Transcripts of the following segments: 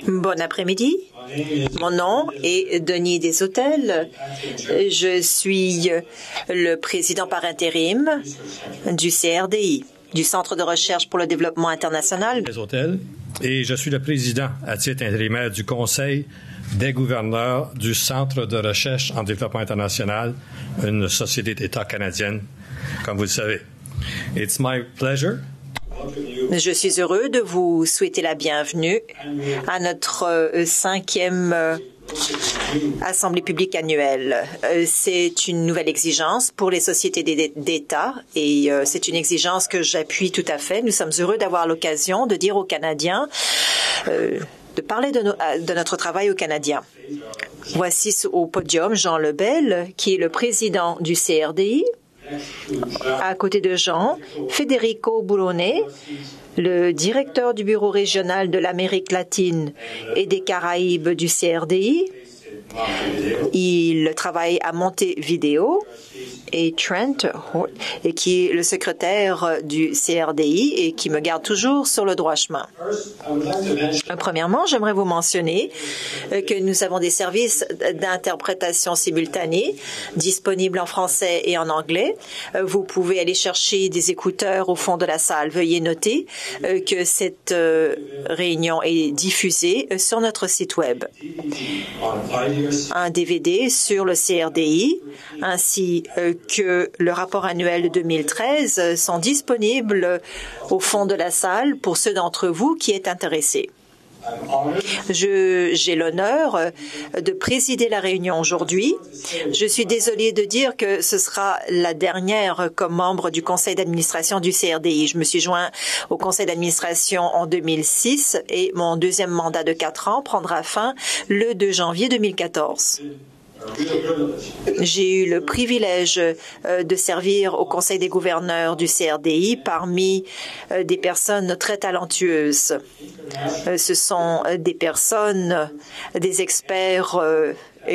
Bon après-midi. Mon nom est Denis Deshôtels. Je suis le président par intérim du CRDI, du Centre de recherche pour le développement international. Deshôtels, et je suis le président à titre intérimaire du Conseil des gouverneurs du Centre de recherche en développement international, une société d'État canadienne, comme vous le savez. It's my pleasure. Je suis heureux de vous souhaiter la bienvenue à notre 5e Assemblée publique annuelle. C'est une nouvelle exigence pour les sociétés d'État et c'est une exigence que j'appuie tout à fait. Nous sommes heureux d'avoir l'occasion de dire aux Canadiens, de parler de notre travail aux Canadiens. Voici au podium Jean Lebel, qui est le président du CRDI. À côté de Jean, Federico Boulone, le directeur du bureau régional de l'Amérique latine et des Caraïbes du CRDI. Il travaille à Montevideo, et Trent, et qui est le secrétaire du CRDI et qui me garde toujours sur le droit chemin. Premièrement, j'aimerais vous mentionner que nous avons des services d'interprétation simultanée disponibles en français et en anglais. Vous pouvez aller chercher des écouteurs au fond de la salle. Veuillez noter que cette réunion est diffusée sur notre site Web. Un DVD sur le CRDI ainsi que le rapport annuel de 2013 sont disponibles au fond de la salle pour ceux d'entre vous qui êtes intéressés. J'ai l'honneur de présider la réunion aujourd'hui. Je suis désolée de dire que ce sera la dernière comme membre du conseil d'administration du CRDI. Je me suis joint au conseil d'administration en 2006 et mon deuxième mandat de 4 ans prendra fin le 2 janvier 2014. J'ai eu le privilège de servir au Conseil des gouverneurs du CRDI parmi des personnes très talentueuses. Ce sont des personnes, des experts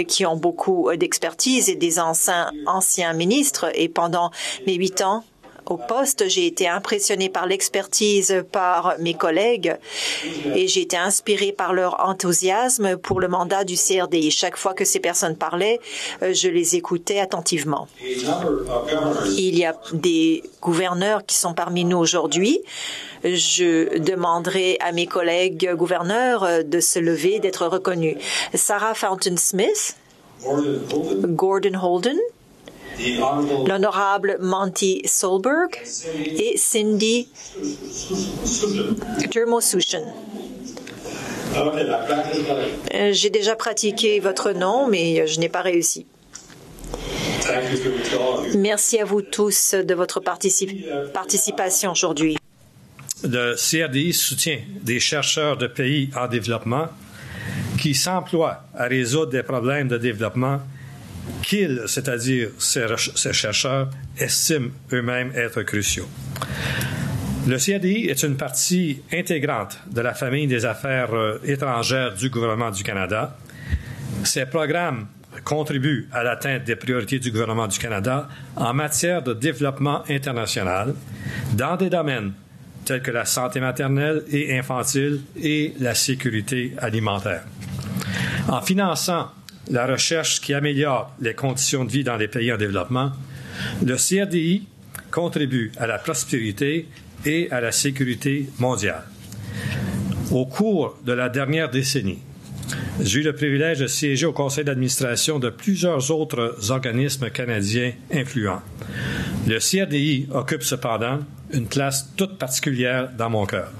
qui ont beaucoup d'expertise et des anciens ministres. Et pendant mes 8 ans au poste, j'ai été impressionnée par l'expertise par mes collègues et j'ai été inspirée par leur enthousiasme pour le mandat du CRDI. Chaque fois que ces personnes parlaient, je les écoutais attentivement. Il y a des gouverneurs qui sont parmi nous aujourd'hui. Je demanderai à mes collègues gouverneurs de se lever, d'être reconnus. Sarah Fountain Smith, Gordon Holden, l'honorable Monty Solberg et Cindy Thermosushin. J'ai déjà pratiqué votre nom, mais je n'ai pas réussi. Merci à vous tous de votre participation aujourd'hui. Le CRDI soutient des chercheurs de pays en développement qui s'emploient à résoudre des problèmes de développement qu'ils, c'est-à-dire ces chercheurs, estiment eux-mêmes être cruciaux. Le CRDI est une partie intégrante de la famille des affaires étrangères du gouvernement du Canada. Ces programmes contribuent à l'atteinte des priorités du gouvernement du Canada en matière de développement international dans des domaines tels que la santé maternelle et infantile et la sécurité alimentaire. En finançant la recherche qui améliore les conditions de vie dans les pays en développement, le CRDI contribue à la prospérité et à la sécurité mondiale. Au cours de la dernière décennie, j'ai eu le privilège de siéger au conseil d'administration de plusieurs autres organismes canadiens influents. Le CRDI occupe cependant une place toute particulière dans mon cœur.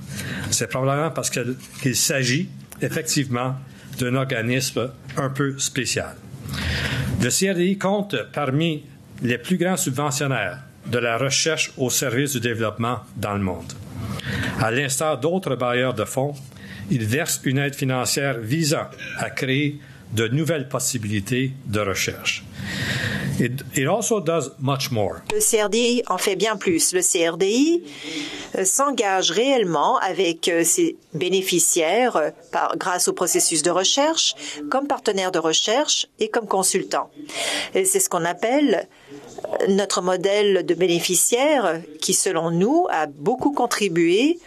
C'est probablement parce qu'il s'agit effectivement d'un organisme un peu spécial. Le CRDI compte parmi les plus grands subventionnaires de la recherche au service du développement dans le monde. À l'instar d'autres bailleurs de fonds, il verse une aide financière visant à créer de nouvelles possibilités de recherche. It also does much more. Le CRDI en fait bien plus. Le CRDI s'engage réellement avec ses bénéficiaires grâce au processus de recherche, comme partenaire de recherche et comme consultant. C'est ce qu'on appelle notre modèle de bénéficiaire qui, selon nous, a beaucoup contribué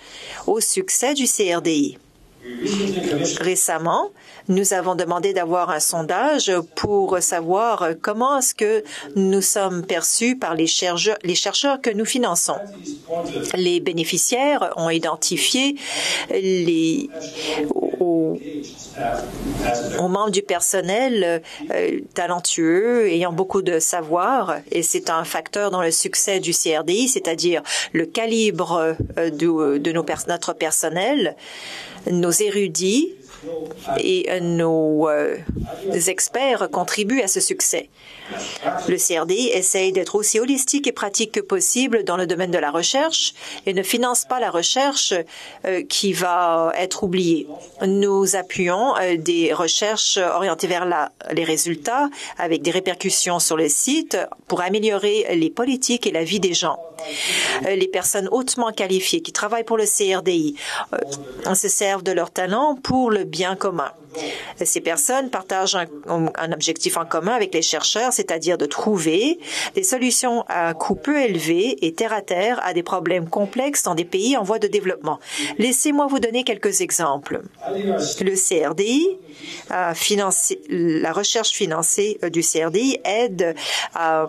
au succès du CRDI. Récemment, nous avons demandé d'avoir un sondage pour savoir comment est-ce que nous sommes perçus par les chercheurs que nous finançons. Les bénéficiaires ont identifié aux membres du personnel talentueux, ayant beaucoup de savoir, et c'est un facteur dans le succès du CRDI, c'est-à-dire le calibre de notre personnel, nos érudits et nos experts contribuent à ce succès. Le CRDI essaye d'être aussi holistique et pratique que possible dans le domaine de la recherche et ne finance pas la recherche qui va être oubliée. Nous appuyons des recherches orientées vers les résultats avec des répercussions sur le site pour améliorer les politiques et la vie des gens. Les personnes hautement qualifiées qui travaillent pour le CRDI se servent de leur talent pour le bien commun. Ces personnes partagent un objectif en commun avec les chercheurs, c'est-à-dire de trouver des solutions à coût peu élevé et terre à terre à des problèmes complexes dans des pays en voie de développement. Laissez-moi vous donner quelques exemples. Le CRDI, la recherche financée du CRDI aide à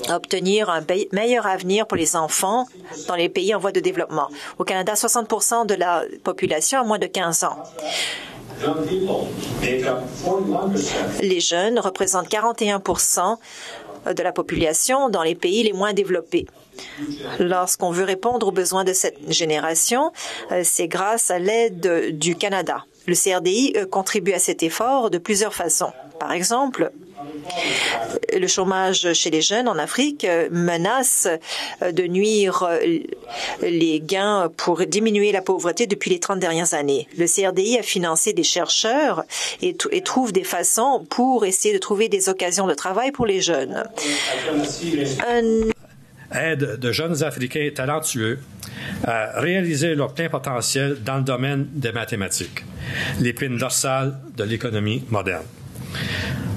obtenir un meilleur avenir pour les enfants dans les pays en voie de développement. Au Canada, 60% de la population a moins de 15 ans. Les jeunes représentent 41% de la population dans les pays les moins développés. Lorsqu'on veut répondre aux besoins de cette génération, c'est grâce à l'aide du Canada. Le CRDI contribue à cet effort de plusieurs façons. Par exemple, le chômage chez les jeunes en Afrique menace de nuire les gains pour diminuer la pauvreté depuis les 30 dernières années. Le CRDI a financé des chercheurs et trouve des façons pour essayer de trouver des occasions de travail pour les jeunes. Aide de jeunes Africains talentueux à réaliser leur plein potentiel dans le domaine des mathématiques, l'épine dorsale de l'économie moderne.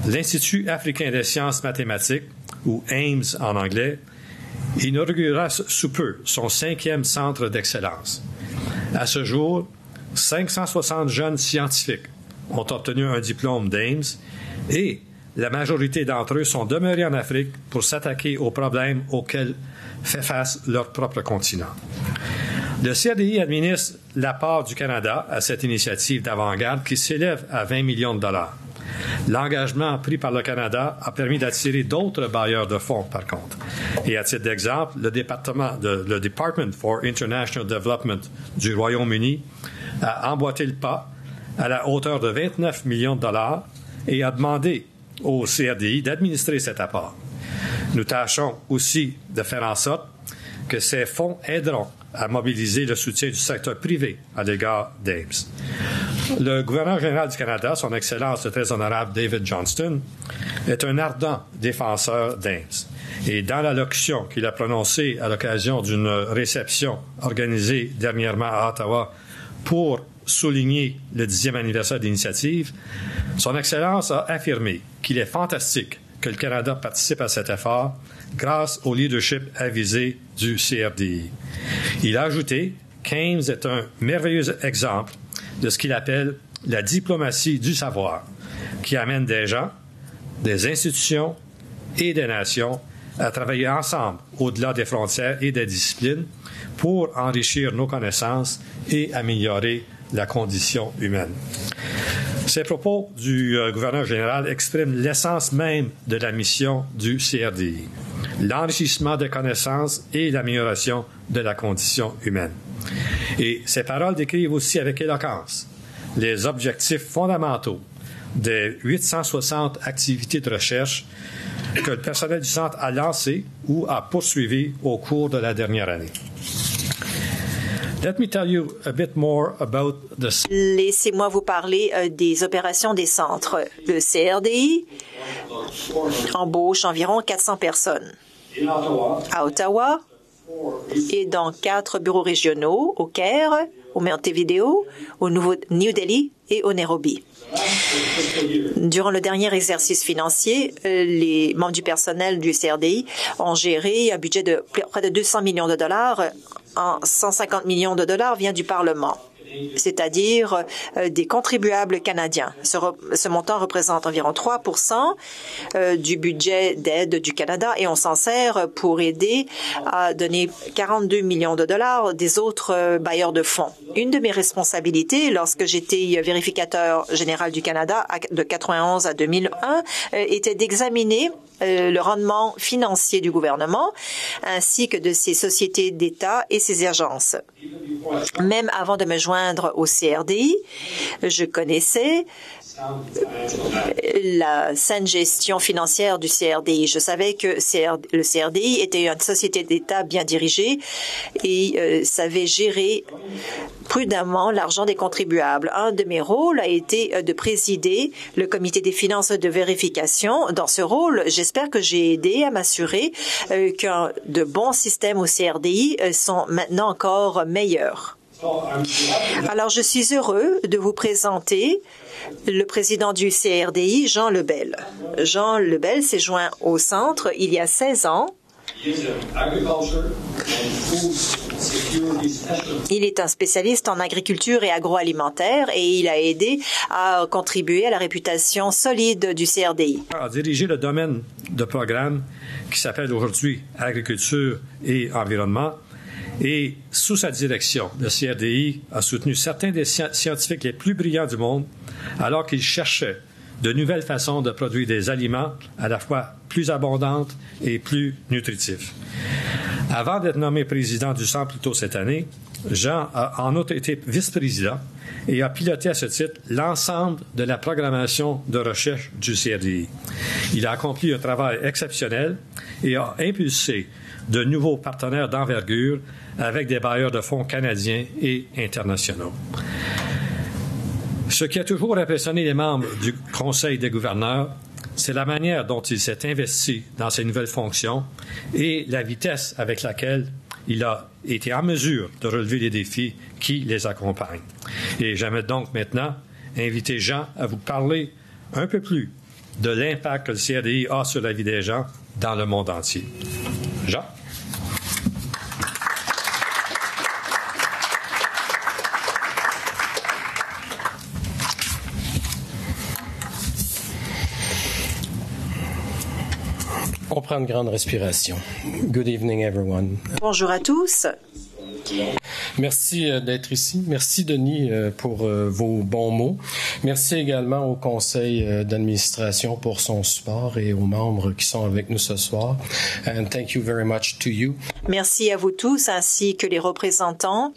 L'Institut africain des sciences mathématiques, ou AIMS en anglais, inaugurera sous peu son 5e centre d'excellence. À ce jour, 560 jeunes scientifiques ont obtenu un diplôme d'AIMS et la majorité d'entre eux sont demeurés en Afrique pour s'attaquer aux problèmes auxquels fait face leur propre continent. Le CRDI administre l'apport du Canada à cette initiative d'avant-garde qui s'élève à 20 millions de dollars. L'engagement pris par le Canada a permis d'attirer d'autres bailleurs de fonds, par contre. Et à titre d'exemple, le Department for International Development du Royaume-Uni a emboîté le pas à la hauteur de 29 millions de dollars et a demandé au CRDI d'administrer cet apport. Nous tâchons aussi de faire en sorte que ces fonds aideront à mobiliser le soutien du secteur privé à l'égard d'AIMS. Le gouverneur général du Canada, son Excellence le très honorable David Johnston, est un ardent défenseur d'AIMS. Et dans l'allocution qu'il a prononcée à l'occasion d'une réception organisée dernièrement à Ottawa pour souligner le 10e anniversaire de l'initiative, son Excellence a affirmé qu'il est fantastique que le Canada participe à cet effort grâce au leadership avisé du CRDI. Il a ajouté qu'AIMS est un merveilleux exemple de ce qu'il appelle la diplomatie du savoir, qui amène des gens, des institutions et des nations à travailler ensemble au-delà des frontières et des disciplines pour enrichir nos connaissances et améliorer la condition humaine. Ces propos du gouverneur général expriment l'essence même de la mission du CRDI, l'enrichissement des connaissances et l'amélioration de la condition humaine. Et ces paroles décrivent aussi avec éloquence les objectifs fondamentaux des 860 activités de recherche que le personnel du centre a lancées ou a poursuivies au cours de la dernière année. Let me tell you a bit more about the... Laissez-moi vous parler des opérations des centres. Le CRDI embauche environ 400 personnes. À Ottawa et dans 4 bureaux régionaux, au Caire, au Montevideo, au New Delhi et au Nairobi. Durant le dernier exercice financier, les membres du personnel du CRDI ont géré un budget de près de 200 millions de dollars. 150 millions de dollars vient du Parlement. c'est-à-dire des contribuables canadiens. Ce montant représente environ 3% du budget d'aide du Canada et on s'en sert pour aider à donner 42 millions de dollars des autres bailleurs de fonds. Une de mes responsabilités lorsque j'étais vérificateur général du Canada de 91 à 2001 était d'examiner le rendement financier du gouvernement ainsi que de ses sociétés d'État et ses agences. Même avant de me joindre au CRDI, je connaissais la saine gestion financière du CRDI. Je savais que le CRDI était une société d'État bien dirigée et savait gérer prudemment l'argent des contribuables. Un de mes rôles a été de présider le comité des finances de vérification. Dans ce rôle, j'espère que j'ai aidé à m'assurer que de bons systèmes au CRDI sont maintenant encore meilleurs. Alors, je suis heureux de vous présenter le président du CRDI, Jean Lebel. Jean Lebel s'est joint au centre il y a 16 ans. Il est un spécialiste en agriculture et agroalimentaire et il a aidé à contribuer à la réputation solide du CRDI. A dirigé le domaine de programme qui s'appelle aujourd'hui Agriculture et Environnement. Et sous sa direction, le CRDI a soutenu certains des scientifiques les plus brillants du monde alors qu'ils cherchaient de nouvelles façons de produire des aliments à la fois plus abondantes et plus nutritifs. Avant d'être nommé président du Centre plus tôt cette année, Jean a en outre été vice-président et a piloté à ce titre l'ensemble de la programmation de recherche du CRDI. Il a accompli un travail exceptionnel et a impulsé de nouveaux partenaires d'envergure avec des bailleurs de fonds canadiens et internationaux. Ce qui a toujours impressionné les membres du Conseil des gouverneurs, c'est la manière dont il s'est investi dans ses nouvelles fonctions et la vitesse avec laquelle il a été en mesure de relever les défis qui les accompagnent. Et j'aimerais donc maintenant inviter Jean à vous parler un peu plus de l'impact que le CRDI a sur la vie des gens dans le monde entier. Jean? On prend une grande respiration. Good evening, everyone. Bonjour à tous. Merci d'être ici. Merci, Denis, pour vos bons mots. Merci également au conseil d'administration pour son support et aux membres qui sont avec nous ce soir. And thank you very much to you. Merci à vous tous ainsi que les représentants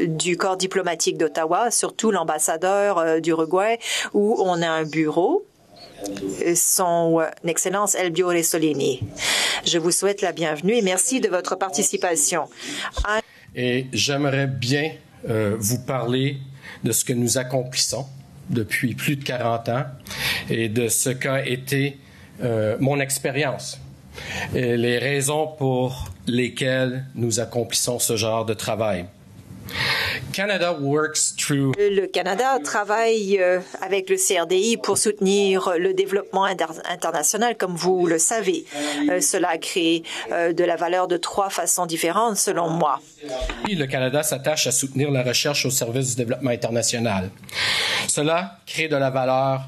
du corps diplomatique d'Ottawa, surtout l'ambassadeur d'Uruguay où on a un bureau. Son Excellence Elbio Ressolini. Je vous souhaite la bienvenue et merci de votre participation. Et j'aimerais bien vous parler de ce que nous accomplissons depuis plus de 40 ans et de ce qu'a été mon expérience et les raisons pour lesquelles nous accomplissons ce genre de travail. Le Canada travaille avec le CRDI pour soutenir le développement international, comme vous le savez. Cela crée de la valeur de 3 façons différentes, selon moi. Le Canada s'attache à soutenir la recherche au service du développement international. Cela crée de la valeur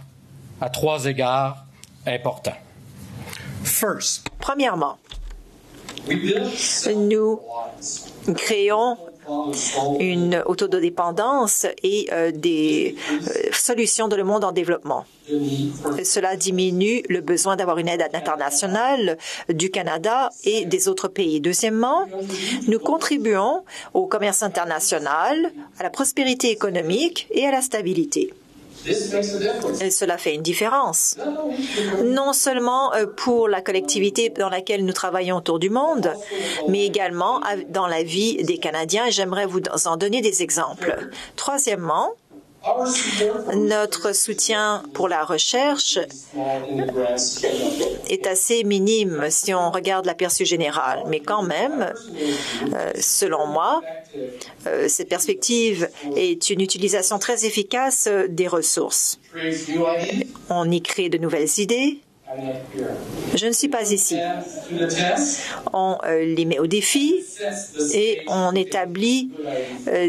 à 3 égards importants. Premièrement, nous créons une autodépendance et des solutions dans le monde en développement. Cela diminue le besoin d'avoir une aide internationale du Canada et des autres pays. Deuxièmement, nous contribuons au commerce international, à la prospérité économique et à la stabilité. Et cela fait une différence, non seulement pour la collectivité dans laquelle nous travaillons autour du monde, mais également dans la vie des Canadiens. J'aimerais vous en donner des exemples. Troisièmement, notre soutien pour la recherche est assez minime si on regarde l'aperçu général. Mais quand même, selon moi, cette perspective est une utilisation très efficace des ressources. On y crée de nouvelles idées Je ne suis pas ici. On les met au défi et on établit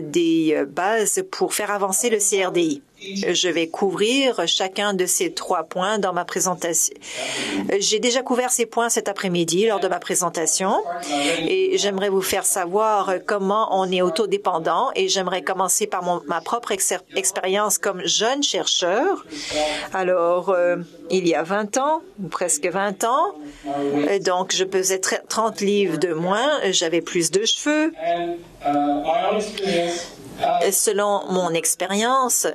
des bases pour faire avancer le CRDI. Je vais couvrir chacun de ces 3 points dans ma présentation. J'ai déjà couvert ces points cet après-midi lors de ma présentation et j'aimerais vous faire savoir comment on est autodépendant et j'aimerais commencer par ma propre expérience comme jeune chercheur. Alors, il y a 20 ans, presque 20 ans, donc je pesais 30 livres de moins, j'avais plus de cheveux. Selon mon expérience,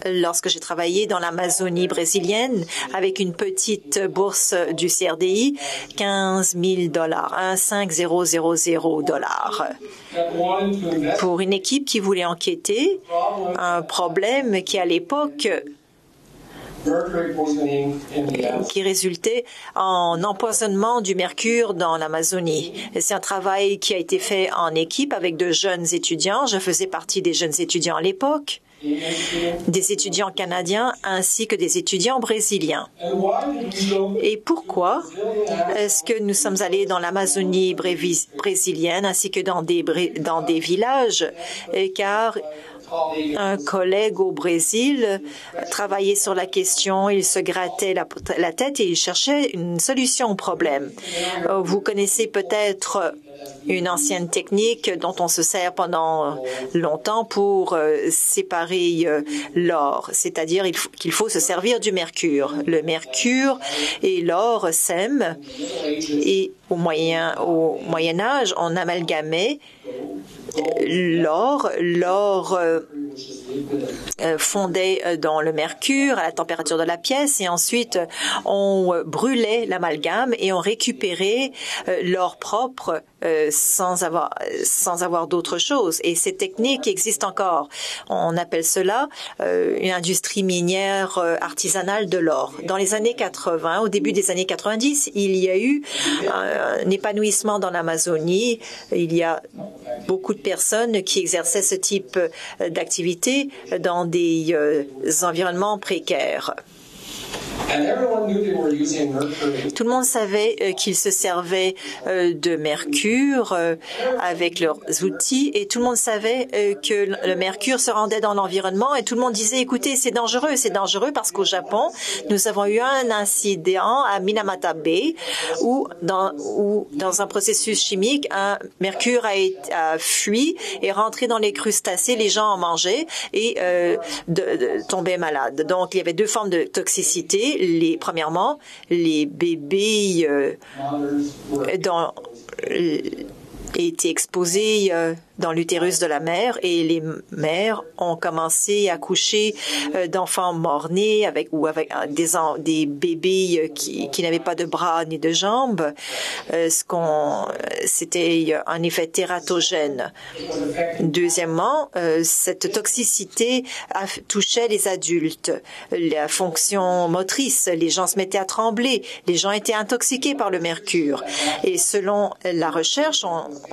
lorsque j'ai travaillé dans l'Amazonie brésilienne avec une petite bourse du CRDI, $15 000, 1,5000 $, pour une équipe qui voulait enquêter un problème qui à l'époque qui résultait en empoisonnement du mercure dans l'Amazonie. C'est un travail qui a été fait en équipe avec de jeunes étudiants. Je faisais partie des jeunes étudiants à l'époque, des étudiants canadiens ainsi que des étudiants brésiliens. Et pourquoi est-ce que nous sommes allés dans l'Amazonie brésilienne ainsi que dans des villages? Car un collègue au Brésil travaillait sur la question, il se grattait la tête et il cherchait une solution au problème. Vous connaissez peut-être une ancienne technique dont on se sert pendant longtemps pour séparer l'or, c'est-à-dire qu'il faut se servir du mercure. Le mercure et l'or s'aiment et au Moyen Âge, on amalgamait l'or fondait dans le mercure à la température de la pièce et ensuite on brûlait l'amalgame et on récupérait l'or propre sans avoir d'autre chose. Et cette technique existe encore. On appelle cela une industrie minière artisanale de l'or. Dans les années 80, au début des années 90, il y a eu un épanouissement dans l'Amazonie. Il y a beaucoup de personnes qui exerçaient ce type d'activité dans des environnements précaires. Tout le monde savait qu'ils se servaient de mercure avec leurs outils et tout le monde savait que le mercure se rendait dans l'environnement et tout le monde disait écoutez c'est dangereux parce qu'au Japon nous avons eu un incident à Minamata Bay où dans un processus chimique un mercure a fui et rentré dans les crustacés, les gens en mangeaient et tombaient malades. Donc il y avait 2 formes de toxicité. Premièrement, les bébés étaient exposés dans l'utérus de la mère et les mères ont commencé à coucher d'enfants mort-nés avec des bébés qui n'avaient pas de bras ni de jambes. C'était un effet tératogène. Deuxièmement, cette toxicité touchait les adultes, la fonction motrice. Les gens se mettaient à trembler, les gens étaient intoxiqués par le mercure. Et selon la recherche,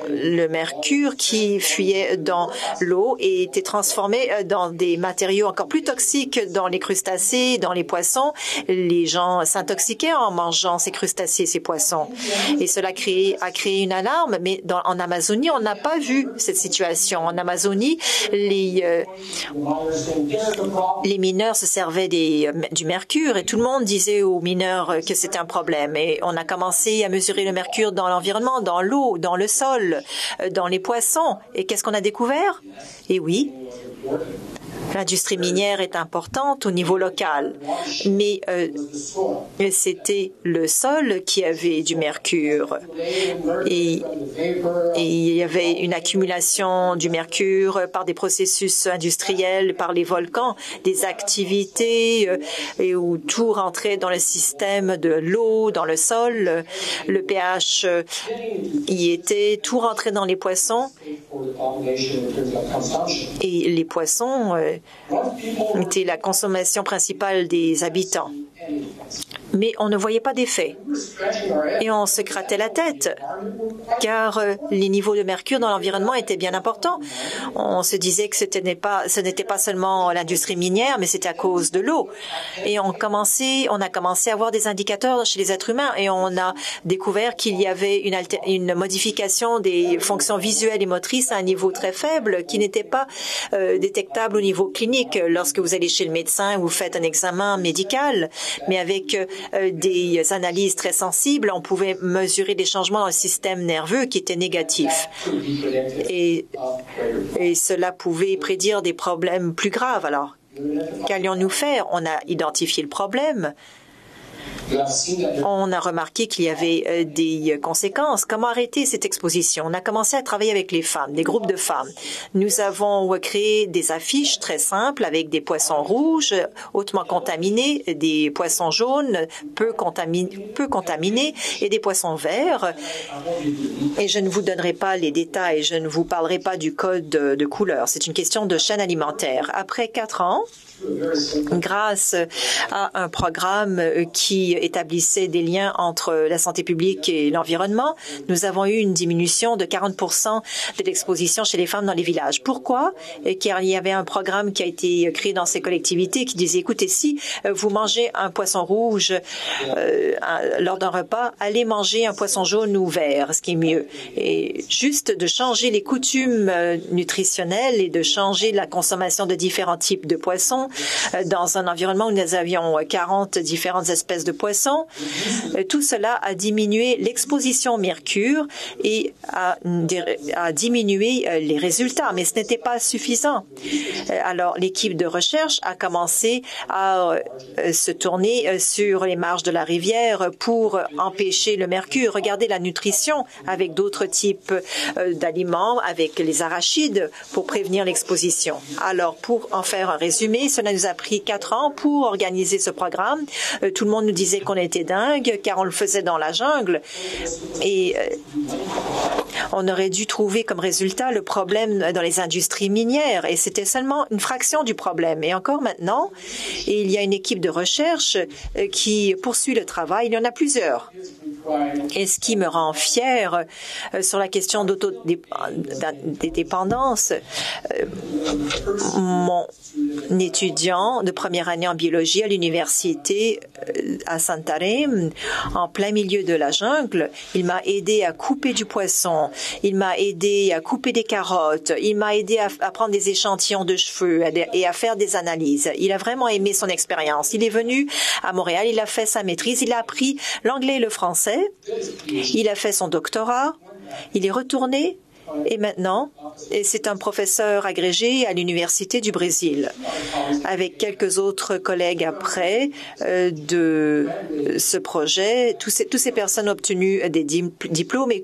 le mercure qui fuyait dans l'eau et était transformé dans des matériaux encore plus toxiques dans les crustacés, dans les poissons. Les gens s'intoxiquaient en mangeant ces crustacés, ces poissons. Et cela a créé une alarme, mais en Amazonie, on n'a pas vu cette situation. En Amazonie, les mineurs se servaient du mercure et tout le monde disait aux mineurs que c'était un problème. Et on a commencé à mesurer le mercure dans l'environnement, dans l'eau, dans le sol, dans les poissons. Et qu'est-ce qu'on a découvert? Et oui, l'industrie minière est importante au niveau local, mais c'était le sol qui avait du mercure. Et il y avait une accumulation du mercure par des processus industriels, par les volcans, des activités où tout rentrait dans le système de l'eau, dans le sol. Le pH y était, tout rentrait dans les poissons. Et les poissons était la consommation principale des habitants. mais on ne voyait pas d'effet. Et on se grattait la tête, car les niveaux de mercure dans l'environnement étaient bien importants. On se disait que ce n'était pas seulement l'industrie minière, mais c'était à cause de l'eau. Et on a commencé à avoir des indicateurs chez les êtres humains, et on a découvert qu'il y avait une modification des fonctions visuelles et motrices à un niveau très faible, qui n'était pas détectable au niveau clinique. Lorsque vous allez chez le médecin, vous faites un examen médical, mais avec des analyses très sensibles, on pouvait mesurer des changements dans le système nerveux qui étaient négatifs. Et cela pouvait prédire des problèmes plus graves. Alors, qu'allions-nous faire? On a identifié le problème. On a remarqué qu'il y avait des conséquences. Comment arrêter cette exposition? On a commencé à travailler avec les femmes, des groupes de femmes. Nous avons créé des affiches très simples avec des poissons rouges hautement contaminés, des poissons jaunes peu contaminés et des poissons verts. Et je ne vous donnerai pas les détails, je ne vous parlerai pas du code de couleur. C'est une question de chaîne alimentaire. Après 4 ans, grâce à un programme qui établissait des liens entre la santé publique et l'environnement, nous avons eu une diminution de 40% de l'exposition chez les femmes dans les villages. Pourquoi? Car il y avait un programme qui a été créé dans ces collectivités qui disait, écoutez, si vous mangez un poisson rouge lors d'un repas, allez manger un poisson jaune ou vert, ce qui est mieux. Et juste de changer les coutumes nutritionnelles et de changer la consommation de différents types de poissons dans un environnement où nous avions 40 différentes espèces de poissons. Tout cela a diminué l'exposition au mercure et a diminué les résultats, mais ce n'était pas suffisant. Alors, l'équipe de recherche a commencé à se tourner sur les marges de la rivière pour empêcher le mercure. Regardez la nutrition avec d'autres types d'aliments, avec les arachides pour prévenir l'exposition. Alors, pour en faire un résumé, cela nous a pris 4 ans pour organiser ce programme. Tout le monde nous disait qu'on était dingue car on le faisait dans la jungle. Et on aurait dû trouver comme résultat le problème dans les industries minières. Et c'était seulement une fraction du problème. Et encore maintenant, il y a une équipe de recherche qui poursuit le travail. Il y en a plusieurs. Et ce qui me rend fière sur la question d'autodépendance, mon étudiant de première année en biologie à l'université à Santarém, en plein milieu de la jungle, il m'a aidé à couper du poisson, il m'a aidé à couper des carottes, il m'a aidé à prendre des échantillons de cheveux et à faire des analyses. Il a vraiment aimé son expérience. Il est venu à Montréal, il a fait sa maîtrise, il a appris l'anglais et le français, il a fait son doctorat, il est retourné. Et maintenant, c'est un professeur agrégé à l'Université du Brésil, avec quelques autres collègues après de ce projet. Toutes ces personnes ont obtenu des diplômes et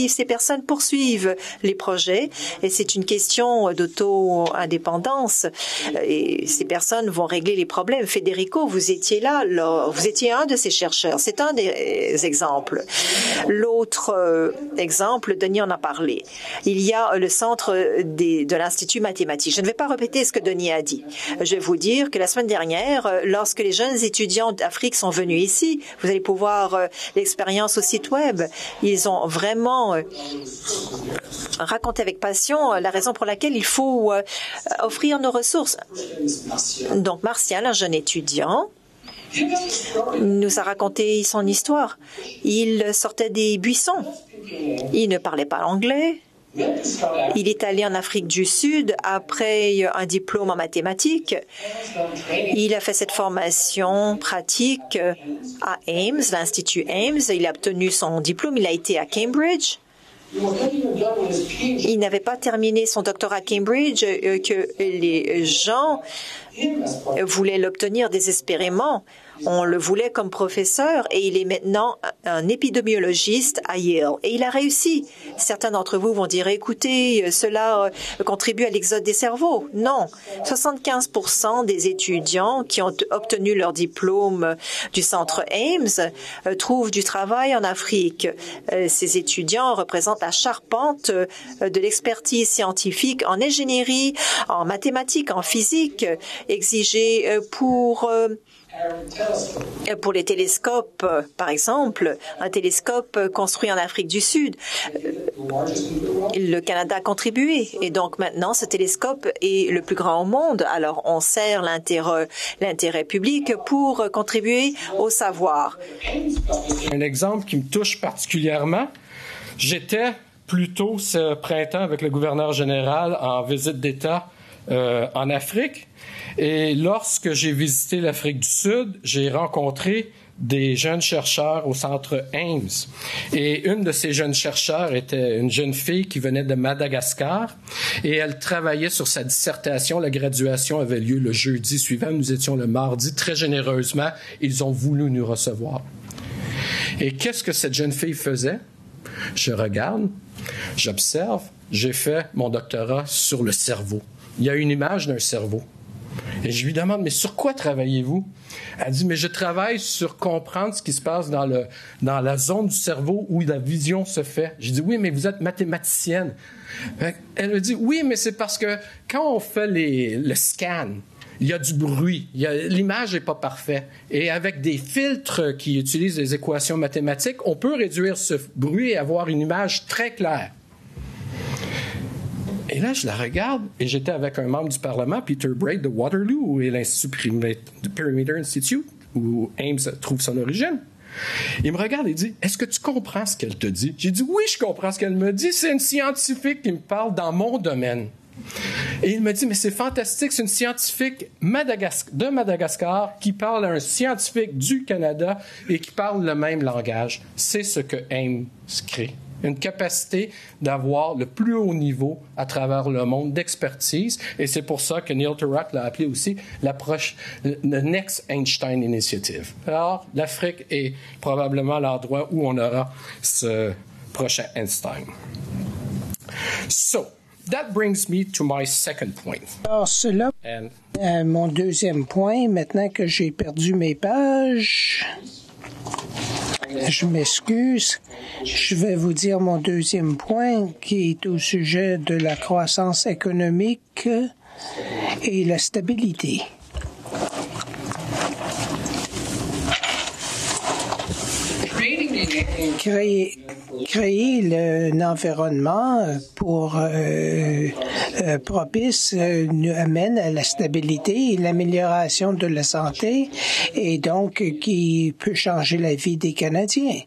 ces personnes poursuivent les projets et c'est une question d'auto-indépendance et ces personnes vont régler les problèmes. Federico, vous étiez là, vous étiez un de ces chercheurs, c'est un des exemples. L'autre exemple, Denis en a parlé. Il y a le centre de l'Institut mathématique. Je ne vais pas répéter ce que Denis a dit. Je vais vous dire que la semaine dernière, lorsque les jeunes étudiants d'Afrique sont venus ici, vous allez pouvoir l'expérience au site web. Ils ont vraiment raconté avec passion la raison pour laquelle il faut offrir nos ressources. Donc, Martial, un jeune étudiant, nous a raconté son histoire. Il sortait des buissons. Il ne parlait pas l'anglais. Il est allé en Afrique du Sud après un diplôme en mathématiques. Il a fait cette formation pratique à Ames, l'Institut Ames. Il a obtenu son diplôme. Il a été à Cambridge. Il n'avait pas terminé son doctorat à Cambridge que les gens voulaient l'obtenir désespérément. On le voulait comme professeur et il est maintenant un épidémiologiste à Yale. Et il a réussi. Certains d'entre vous vont dire, écoutez, cela contribue à l'exode des cerveaux. Non. 75% des étudiants qui ont obtenu leur diplôme du centre Ames trouvent du travail en Afrique. Ces étudiants représentent la charpente de l'expertise scientifique en ingénierie, en mathématiques, en physique, exigée pour Pour les télescopes, par exemple, un télescope construit en Afrique du Sud, le Canada a contribué. Et donc maintenant, ce télescope est le plus grand au monde. Alors on sert l'intérêt public pour contribuer au savoir. Un exemple qui me touche particulièrement, j'étais plus tôt ce printemps avec le gouverneur général en visite d'État en Afrique. Et lorsque j'ai visité l'Afrique du Sud, j'ai rencontré des jeunes chercheurs au centre Ames. Et une de ces jeunes chercheurs était une jeune fille qui venait de Madagascar et elle travaillait sur sa dissertation. La graduation avait lieu le jeudi suivant. Nous étions le mardi. Très généreusement, ils ont voulu nous recevoir. Et qu'est-ce que cette jeune fille faisait? Je regarde, j'observe, j'ai fait mon doctorat sur le cerveau. Il y a une image d'un cerveau. Et je lui demande, mais sur quoi travaillez-vous? Elle dit, mais je travaille sur comprendre ce qui se passe dans la zone du cerveau où la vision se fait. Je dis, oui, mais vous êtes mathématicienne. Elle me dit, oui, mais c'est parce que quand on fait le scan, il y a du bruit, l'image n'est pas parfaite. Et avec des filtres qui utilisent des équations mathématiques, on peut réduire ce bruit et avoir une image très claire. Et là, je la regarde, et j'étais avec un membre du Parlement, Peter Braid de Waterloo, où est l'Institut Perimeter Institute, où Ames trouve son origine. Il me regarde et dit, « Est-ce que tu comprends ce qu'elle te dit? » J'ai dit, « Oui, je comprends ce qu'elle me dit. C'est une scientifique qui me parle dans mon domaine. » Et il me dit, « Mais c'est fantastique, c'est une scientifique de Madagascar qui parle à un scientifique du Canada et qui parle le même langage. » C'est ce que Ames crée. Une capacité d'avoir le plus haut niveau à travers le monde d'expertise. Et c'est pour ça que Neil Turok l'a appelé aussi l'approche, the Next Einstein Initiative. Alors, l'Afrique est probablement l'endroit où on aura ce prochain Einstein. So, that brings me to my second point. Alors, cela, mon deuxième point, maintenant que j'ai perdu mes pages... Je m'excuse. Je vais vous dire mon deuxième point qui est au sujet de la croissance économique et la stabilité. Créer un environnement propice nous amène à la stabilité et l'amélioration de la santé et donc qui peut changer la vie des Canadiens.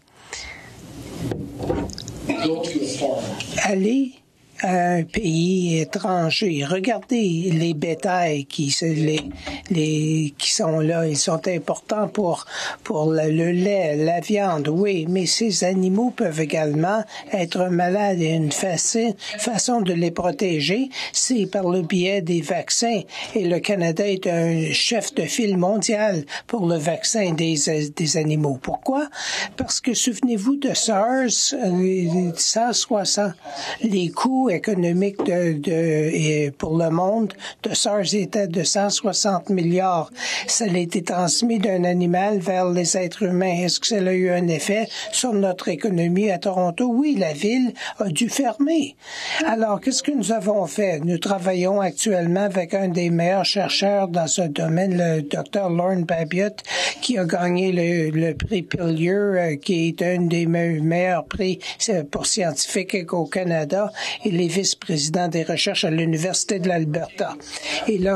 Allez à un pays étranger. Regardez les bétails qui sont là. Ils sont importants pour le lait, la viande, oui, mais ces animaux peuvent également être malades et une façon de les protéger, c'est par le biais des vaccins. Et le Canada est un chef de file mondial pour le vaccin des animaux. Pourquoi? Parce que souvenez-vous de SARS, 160, les coûts économique pour le monde de SARS était de 160 milliards. Ça a été transmis d'un animal vers les êtres humains. Est-ce que ça a eu un effet sur notre économie à Toronto? Oui, la ville a dû fermer. Alors, qu'est-ce que nous avons fait? Nous travaillons actuellement avec un des meilleurs chercheurs dans ce domaine, le Dr. Lorne Babbiott, qui a gagné le prix Pilleur, qui est un des meilleurs prix pour scientifiques au Canada. Il est vice-président des recherches à l'Université de l'Alberta. Il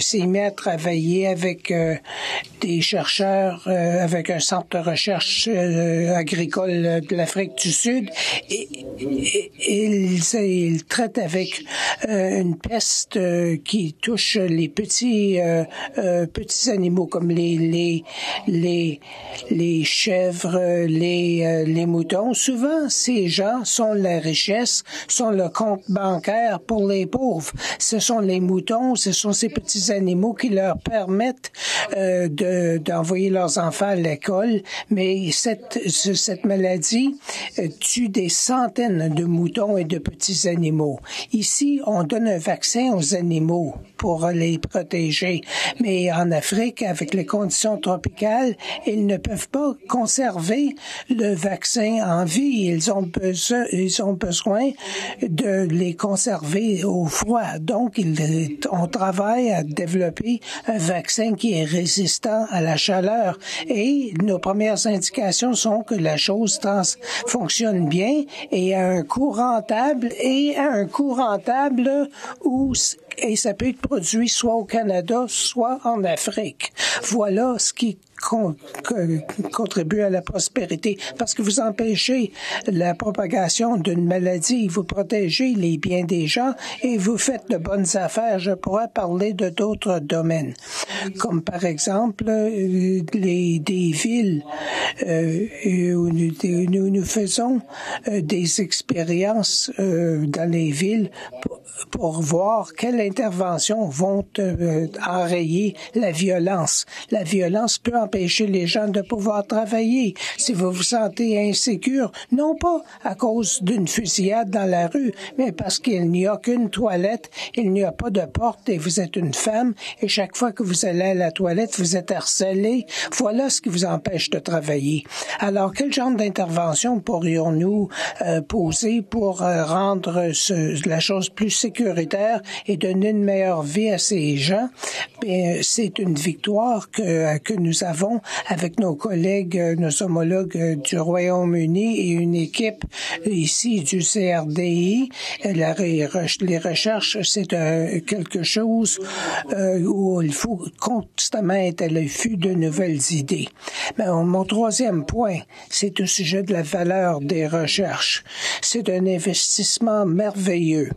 s'est mis à travailler avec des chercheurs, avec un centre de recherche agricole de l'Afrique du Sud. Et il traite avec une peste qui touche les petits animaux comme les chèvres, les moutons. Souvent, ces gens sont la richesse, sont le compte bancaire pour les pauvres. Ce sont les moutons, ce sont ces petits animaux qui leur permettent d'envoyer leurs enfants à l'école. Mais cette maladie tue des centaines de moutons et de petits animaux. Ici, on donne un vaccin aux animaux pour les protéger. Mais en Afrique, avec les conditions tropicales, ils ne peuvent pas conserver le vaccin en vie. Ils ont besoin de de les conserver au froid. Donc, on travaille à développer un vaccin qui est résistant à la chaleur. Et nos premières indications sont que la chose fonctionne bien et à un coût rentable et ça peut être produit soit au Canada, soit en Afrique. Voilà ce qui contribue à la prospérité, parce que vous empêchez la propagation d'une maladie, vous protégez les biens des gens et vous faites de bonnes affaires. Je pourrais parler de d'autres domaines, comme par exemple des villes où nous faisons des expériences dans les villes pour voir quelles interventions vont enrayer la violence. La violence peut empêcher les gens de pouvoir travailler. Si vous vous sentez insécure, non pas à cause d'une fusillade dans la rue, mais parce qu'il n'y a qu'une toilette, il n'y a pas de porte et vous êtes une femme et chaque fois que vous allez à la toilette, vous êtes harcelé. Voilà ce qui vous empêche de travailler. Alors, quel genre d'intervention pourrions-nous poser pour rendre la chose plus sécuritaire et donner une meilleure vie à ces gens? Bien, c'est une victoire que nous avons avec nos collègues, nos homologues du Royaume-Uni et une équipe ici du CRDI. Les recherches, c'est quelque chose où il faut constamment être à l'affût de nouvelles idées. Mais mon troisième point, c'est au sujet de la valeur des recherches. C'est un investissement merveilleux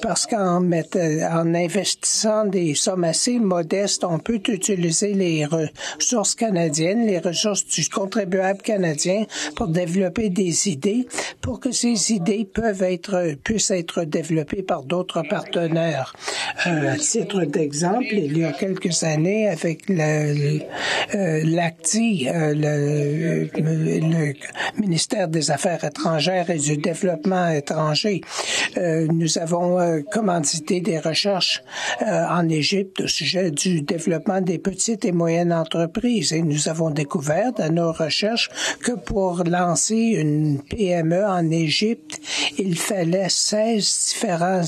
parce qu'en investissant des sommes assez modestes, on peut utiliser les ressources canadiennes, les ressources du contribuable canadien pour développer des idées, pour que ces idées puissent être développées par d'autres partenaires. À titre d'exemple, il y a quelques années, avec l'ACTI, le ministère des Affaires étrangères et du Développement étranger, nous avons commandité des recherches en Égypte au sujet du développement des petites et moyennes entreprises. Et nous avons découvert dans nos recherches que pour lancer une PME en Égypte, il fallait 16 différents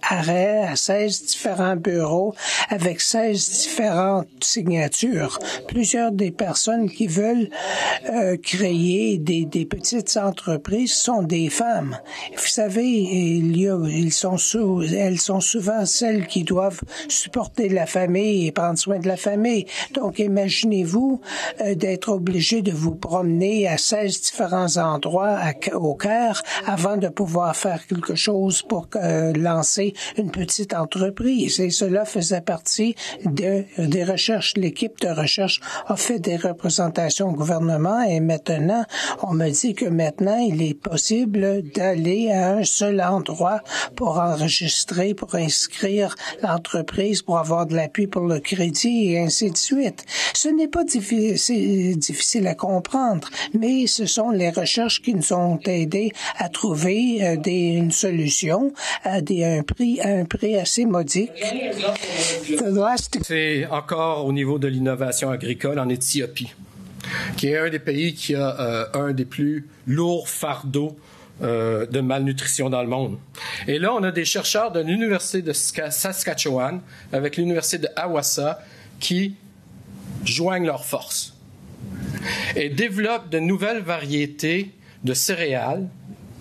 arrêts à 16 différents bureaux avec 16 différentes signatures. Plusieurs des personnes qui veulent créer des petites entreprises sont des femmes. Vous savez, elles sont souvent celles qui doivent supporter la famille et prendre soin de la famille. Donc, imaginez-vous d'être obligé de vous promener à 16 différents endroits au Caire avant de pouvoir faire quelque chose pour lancer une petite entreprise. Et cela faisait partie des recherches. L'équipe de recherche a fait des représentations au gouvernement et maintenant, on me dit que maintenant, il est possible d'aller à un seul endroit pour enregistrer, pour inscrire l'entreprise, pour avoir de l'appui pour le crédit et ainsi de suite. Ce n'est pas difficile à comprendre, mais ce sont les recherches qui nous ont aidés à trouver une solution à un prix assez modique. C'est encore au niveau de l'innovation agricole en Éthiopie, qui est un des pays qui a un des plus lourds fardeaux de malnutrition dans le monde. Et là, on a des chercheurs de l'Université de Saskatchewan avec l'Université de Hawassa qui joignent leurs forces et développent de nouvelles variétés de céréales,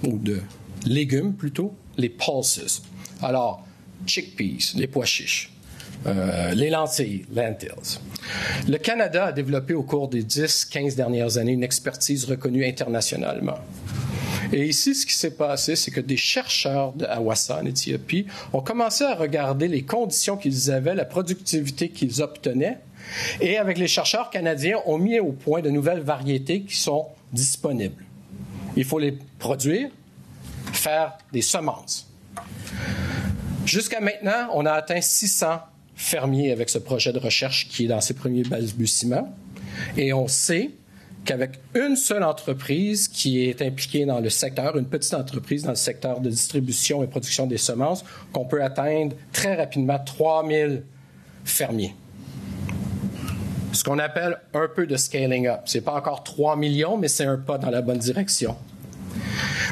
ou de légumes plutôt, les pulses. Alors, chickpeas, les pois chiches, les lentilles, lentils. Le Canada a développé au cours des 10-15 dernières années une expertise reconnue internationalement. Et ici, ce qui s'est passé, c'est que des chercheurs de Hawassa, en Éthiopie, ont commencé à regarder les conditions qu'ils avaient, la productivité qu'ils obtenaient, et avec les chercheurs canadiens, ont mis au point de nouvelles variétés qui sont disponibles. Il faut les produire, faire des semences. Jusqu'à maintenant, on a atteint 600 fermiers avec ce projet de recherche qui est dans ses premiers balbutiements, et on sait qu'avec une seule entreprise qui est impliquée dans le secteur, une petite entreprise dans le secteur de distribution et production des semences, qu'on peut atteindre très rapidement 3000 fermiers. Ce qu'on appelle un peu de scaling up. Ce n'est pas encore 3 millions, mais c'est un pas dans la bonne direction.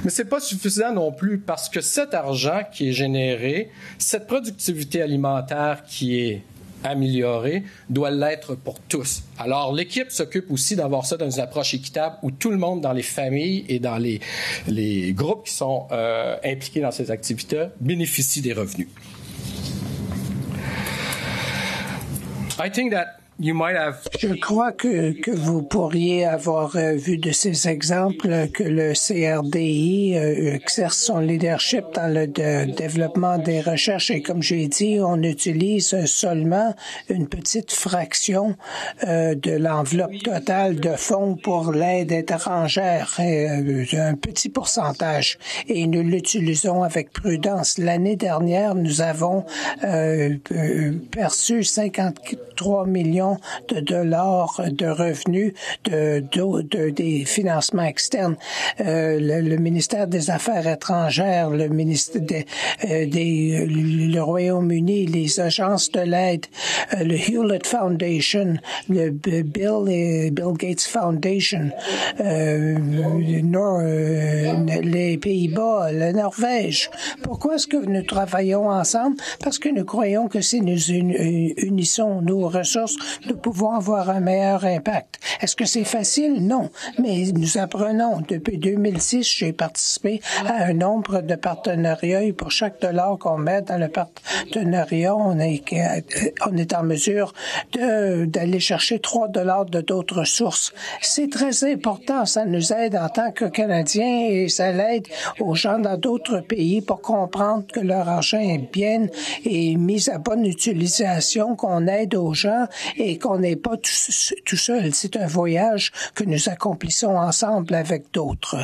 Mais ce n'est pas suffisant non plus parce que cet argent qui est généré, cette productivité alimentaire qui est améliorée, doit l'être pour tous. Alors, l'équipe s'occupe aussi d'avoir ça dans une approche équitable où tout le monde dans les familles et dans les groupes qui sont impliqués dans ces activités bénéficient des revenus. I think that Je crois que vous pourriez avoir vu de ces exemples que le CRDI exerce son leadership dans le développement des recherches et comme j'ai dit, on utilise seulement une petite fraction de l'enveloppe totale de fonds pour l'aide étrangère, un petit pourcentage, et nous l'utilisons avec prudence. L'année dernière, nous avons perçu 53 millions de dollars de revenus des financements externes. Le ministère des Affaires étrangères, le ministère le Royaume-Uni, les agences de l'aide, le Hewlett Foundation, le Bill Gates Foundation, les Pays-Bas, la Norvège. Pourquoi est-ce que nous travaillons ensemble? Parce que nous croyons que si nous unissons nos ressources, nous pouvons avoir un meilleur impact. Est-ce que c'est facile? Non. Mais nous apprenons. Depuis 2006, j'ai participé à un nombre de partenariats et pour chaque dollar qu'on met dans le partenariat, on est en mesure d'aller chercher 3 dollars de d'autres sources. C'est très important. Ça nous aide en tant que Canadiens et ça l'aide aux gens dans d'autres pays pour comprendre que leur argent est bien et mis à bonne utilisation, qu'on aide aux gens et qu'on n'est pas tout seul. C'est un voyage que nous accomplissons ensemble avec d'autres.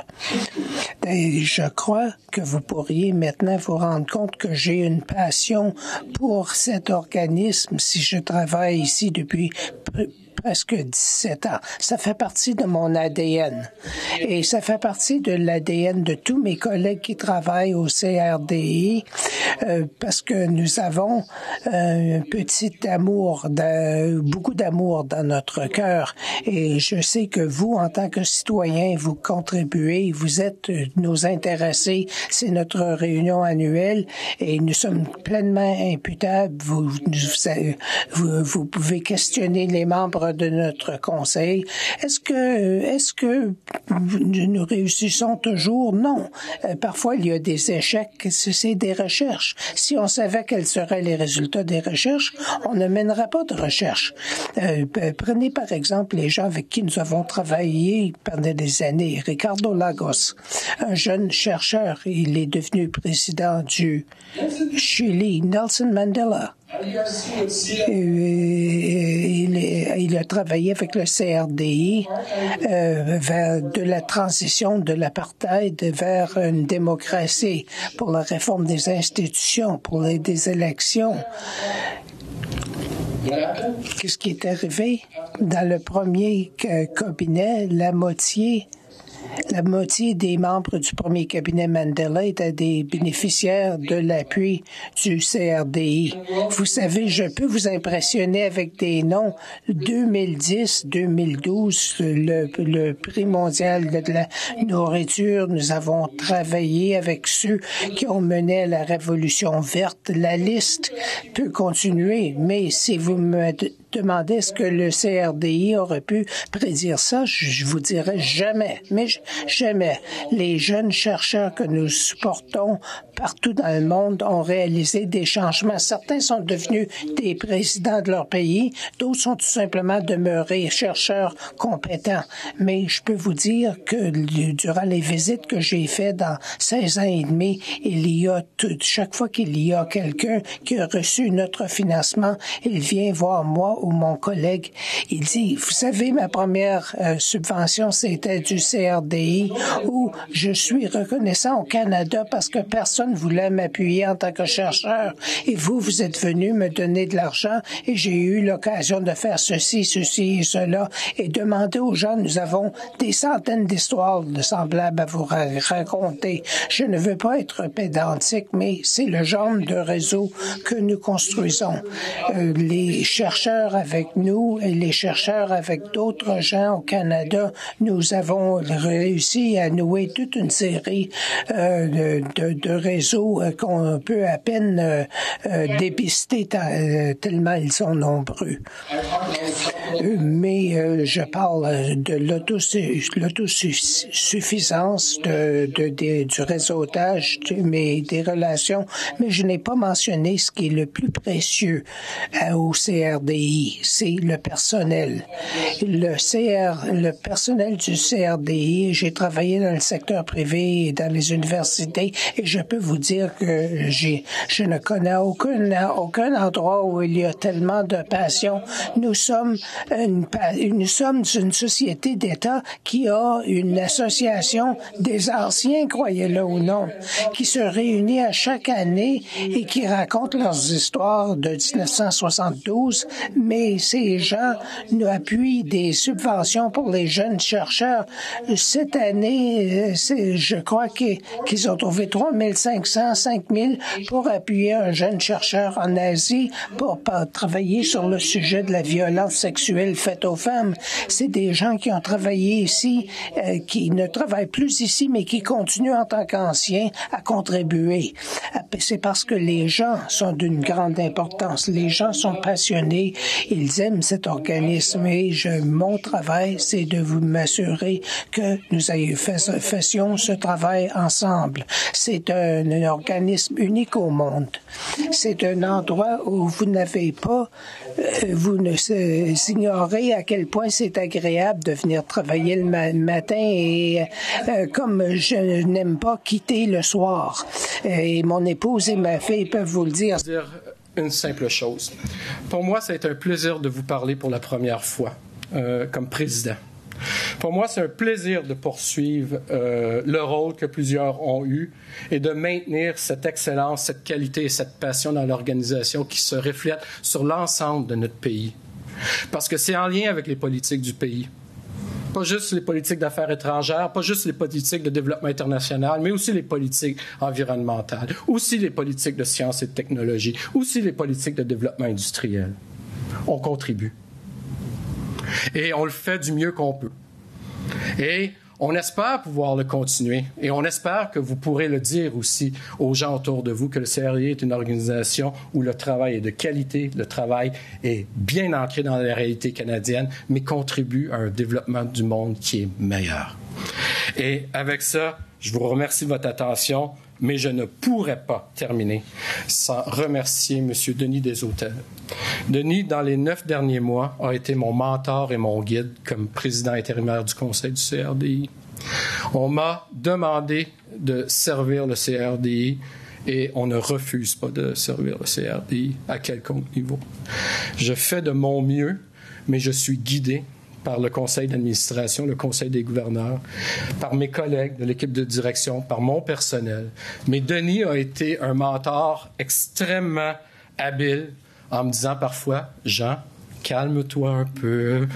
Et je crois que vous pourriez maintenant vous rendre compte que j'ai une passion pour cet organisme si je travaille ici depuis presque 17 ans. Ça fait partie de mon ADN. Et ça fait partie de l'ADN de tous mes collègues qui travaillent au CRDI parce que nous avons un petit amour, beaucoup d'amour dans notre cœur. Et je sais que vous, en tant que citoyens, vous contribuez, vous êtes nos intéressés. C'est notre réunion annuelle et nous sommes pleinement imputables. Vous pouvez questionner les membres de notre conseil. Est-ce que nous réussissons toujours? Non. Parfois, il y a des échecs. C'est des recherches. Si on savait quels seraient les résultats des recherches, on ne mènerait pas de recherche. Prenez par exemple les gens avec qui nous avons travaillé pendant des années. Ricardo Lagos, un jeune chercheur, il est devenu président du Chili. Nelson Mandela. Il a travaillé avec le CRDI vers de la transition de l'apartheid vers une démocratie, pour la réforme des institutions, pour des élections. Qu'est-ce qui est arrivé? Dans le premier cabinet, la moitié des membres du premier cabinet Mandela étaient des bénéficiaires de l'appui du CRDI. Vous savez, je peux vous impressionner avec des noms. 2010, 2012, le prix mondial de la nourriture, nous avons travaillé avec ceux qui ont mené à la révolution verte. La liste peut continuer, mais si vous me demandez est-ce que le CRDI aurait pu prédire ça, je vous dirais jamais. Mais jamais. Les jeunes chercheurs que nous supportons partout dans le monde ont réalisé des changements. Certains sont devenus des présidents de leur pays, d'autres sont tout simplement demeurés chercheurs compétents. Mais je peux vous dire que durant les visites que j'ai faites dans 16 ans et demi, chaque fois qu'il y a quelqu'un qui a reçu notre financement, il vient voir moi ou mon collègue. Il dit, vous savez, ma première subvention, c'était du CRDI où je suis reconnaissant au Canada parce que personne voulait m'appuyer en tant que chercheur. Et vous êtes venu me donner de l'argent et j'ai eu l'occasion de faire ceci et cela et demander aux gens, nous avons des centaines d'histoires de semblables à vous raconter. Je ne veux pas être pédantique, mais c'est le genre de réseau que nous construisons. Les chercheurs chercheurs avec nous et les chercheurs avec d'autres gens au Canada, nous avons réussi à nouer toute une série de réseaux qu'on peut à peine dépister tellement ils sont nombreux. Mais je parle de l'autosuffisance du réseautage des relations, mais je n'ai pas mentionné ce qui est le plus précieux au CRDI, c'est le personnel. Le personnel du CRDI, j'ai travaillé dans le secteur privé et dans les universités et je peux vous dire que je ne connais aucun endroit où il y a tellement de passion. Nous sommes une société d'État qui a une association des anciens, croyez-le ou non, qui se réunit à chaque année et qui racontent leurs histoires de 1972, mais ces gens nous appuient des subventions pour les jeunes chercheurs. Cette année, je crois qu'ils ont trouvé 3 500, 5 000 pour appuyer un jeune chercheur en Asie pour travailler sur le sujet de la violence sexuelle faite aux femmes. C'est des gens qui ont travaillé ici, qui ne travaillent plus ici, mais qui continuent en tant qu'anciens à contribuer. C'est parce que les gens sont d'une grande importance. Les gens sont passionnés. Ils aiment cet organisme et mon travail, c'est de vous m'assurer que nous fassions ce travail ensemble. C'est un organisme unique au monde. C'est un endroit où vous n'avez pas, vous ne ignorez à quel point c'est agréable de venir travailler le matin et comme je n'aime pas quitter le soir. Et mon épouse et ma fille peuvent vous le dire. Une simple chose. Pour moi, ça a été un plaisir de vous parler pour la première fois comme président. Pour moi, c'est un plaisir de poursuivre le rôle que plusieurs ont eu et de maintenir cette excellence, cette qualité et cette passion dans l'organisation qui se reflète sur l'ensemble de notre pays. Parce que c'est en lien avec les politiques du pays. Pas juste les politiques d'affaires étrangères, pas juste les politiques de développement international, mais aussi les politiques environnementales, aussi les politiques de sciences et de technologie, aussi les politiques de développement industriel. On contribue. Et on le fait du mieux qu'on peut. Et on espère pouvoir le continuer. Et on espère que vous pourrez le dire aussi aux gens autour de vous que le CRDI est une organisation où le travail est de qualité, le travail est bien ancré dans la réalité canadienne, mais contribue à un développement du monde qui est meilleur. Et avec ça, je vous remercie de votre attention, mais je ne pourrais pas terminer sans remercier M. Denis Desautels. Denis, dans les 9 derniers mois, a été mon mentor et mon guide comme président intérimaire du Conseil du CRDI. On m'a demandé de servir le CRDI et on ne refuse pas de servir le CRDI à quelconque niveau. Je fais de mon mieux, mais je suis guidé par le conseil d'administration, le conseil des gouverneurs, par mes collègues de l'équipe de direction, par mon personnel. Mais Denis a été un mentor extrêmement habile en me disant parfois, « Jean, calme-toi un peu. »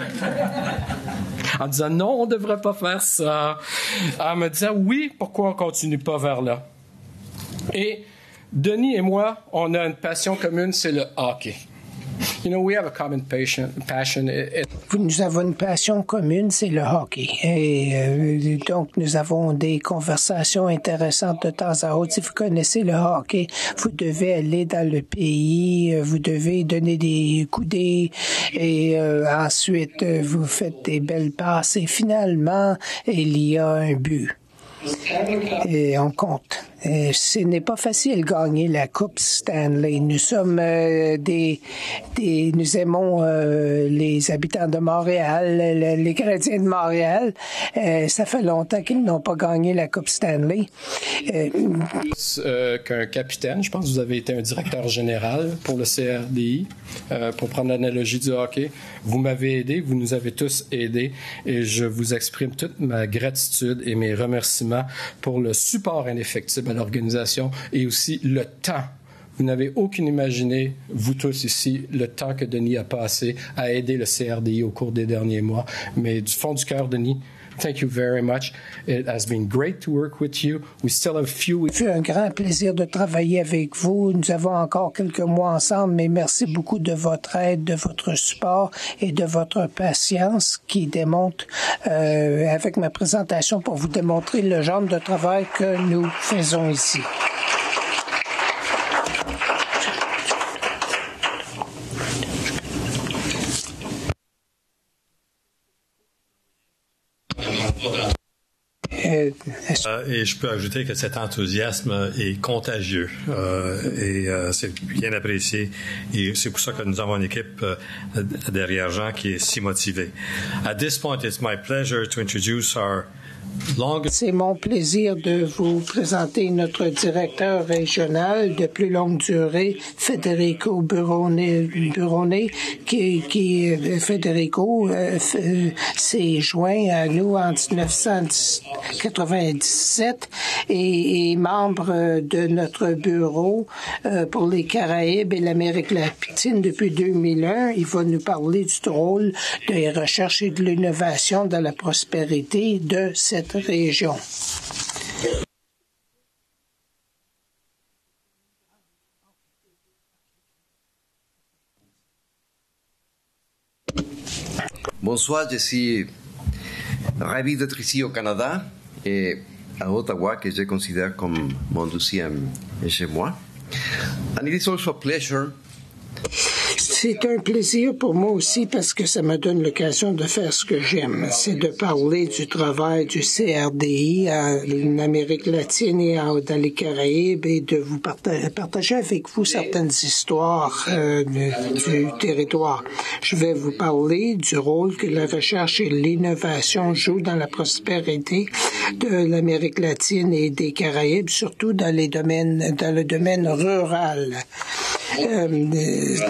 En disant, « Non, on ne devrait pas faire ça. » En me disant, « Oui, pourquoi on ne continue pas vers là? » Et Denis et moi, on a une passion commune, c'est le hockey. You know, we have a common passion. Nous avons une passion commune, c'est le hockey. Et donc, nous avons des conversations intéressantes de temps à autre. Si vous connaissez le hockey, vous devez aller dans le pays, vous devez donner des coudées et ensuite, vous faites des belles passes. Et finalement, il y a un but. Et on compte. Et ce n'est pas facile de gagner la Coupe Stanley. Nous sommes nous aimons les habitants de Montréal, les Canadiens de Montréal. Ça fait longtemps qu'ils n'ont pas gagné la Coupe Stanley. Qu'un capitaine, je pense que vous avez été un directeur général pour le CRDI, pour prendre l'analogie du hockey. Vous m'avez aidé, vous nous avez tous aidés et je vous exprime toute ma gratitude et mes remerciements pour le support indéfectible à l'organisation et aussi le temps. Vous n'avez aucune imaginé, vous tous ici, le temps que Denis a passé à aider le CRDI au cours des derniers mois. Mais du fond du cœur, Denis, Thank you very much. It has been great to work with you. We still have a few weeks. C'est un grand plaisir de travailler avec vous. Nous avons encore quelques mois ensemble, mais merci beaucoup de votre aide, de votre support et de votre patience qui démontre, avec ma présentation, pour vous démontrer le genre de travail que nous faisons ici. Et je peux ajouter que cet enthousiasme est contagieux et c'est bien apprécié. Et c'est pour ça que nous avons une équipe derrière Jean qui est si motivée. At this point, it's my pleasure to introduce our C'est mon plaisir de vous présenter notre directeur régional de plus longue durée, Federico Burone, Federico s'est joint à nous en 1997 et est membre de notre bureau pour les Caraïbes et l'Amérique latine depuis 2001. Il va nous parler du rôle des recherches et de l'innovation dans la prospérité de cette région. Bonsoir, je suis ravi d'être ici au Canada et à Ottawa, que je considère comme mon deuxième chez moi. And it is also a pleasure. C'est un plaisir pour moi aussi parce que ça me donne l'occasion de faire ce que j'aime. C'est de parler du travail du CRDI en Amérique latine et dans les Caraïbes et de vous partager avec vous certaines histoires du territoire. Je vais vous parler du rôle que la recherche et l'innovation jouent dans la prospérité de l'Amérique latine et des Caraïbes, surtout dans le domaine rural.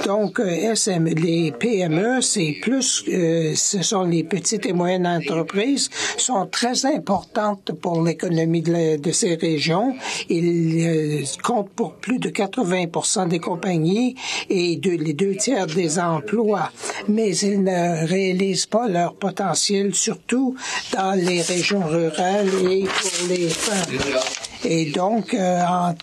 Donc, les PME, c'est plus, ce sont les petites et moyennes entreprises, sont très importantes pour l'économie de ces régions. Ils comptent pour plus de 80% des compagnies et les 2/3 des emplois. Mais ils ne réalisent pas leur potentiel, surtout dans les régions rurales et pour les femmes. Et donc,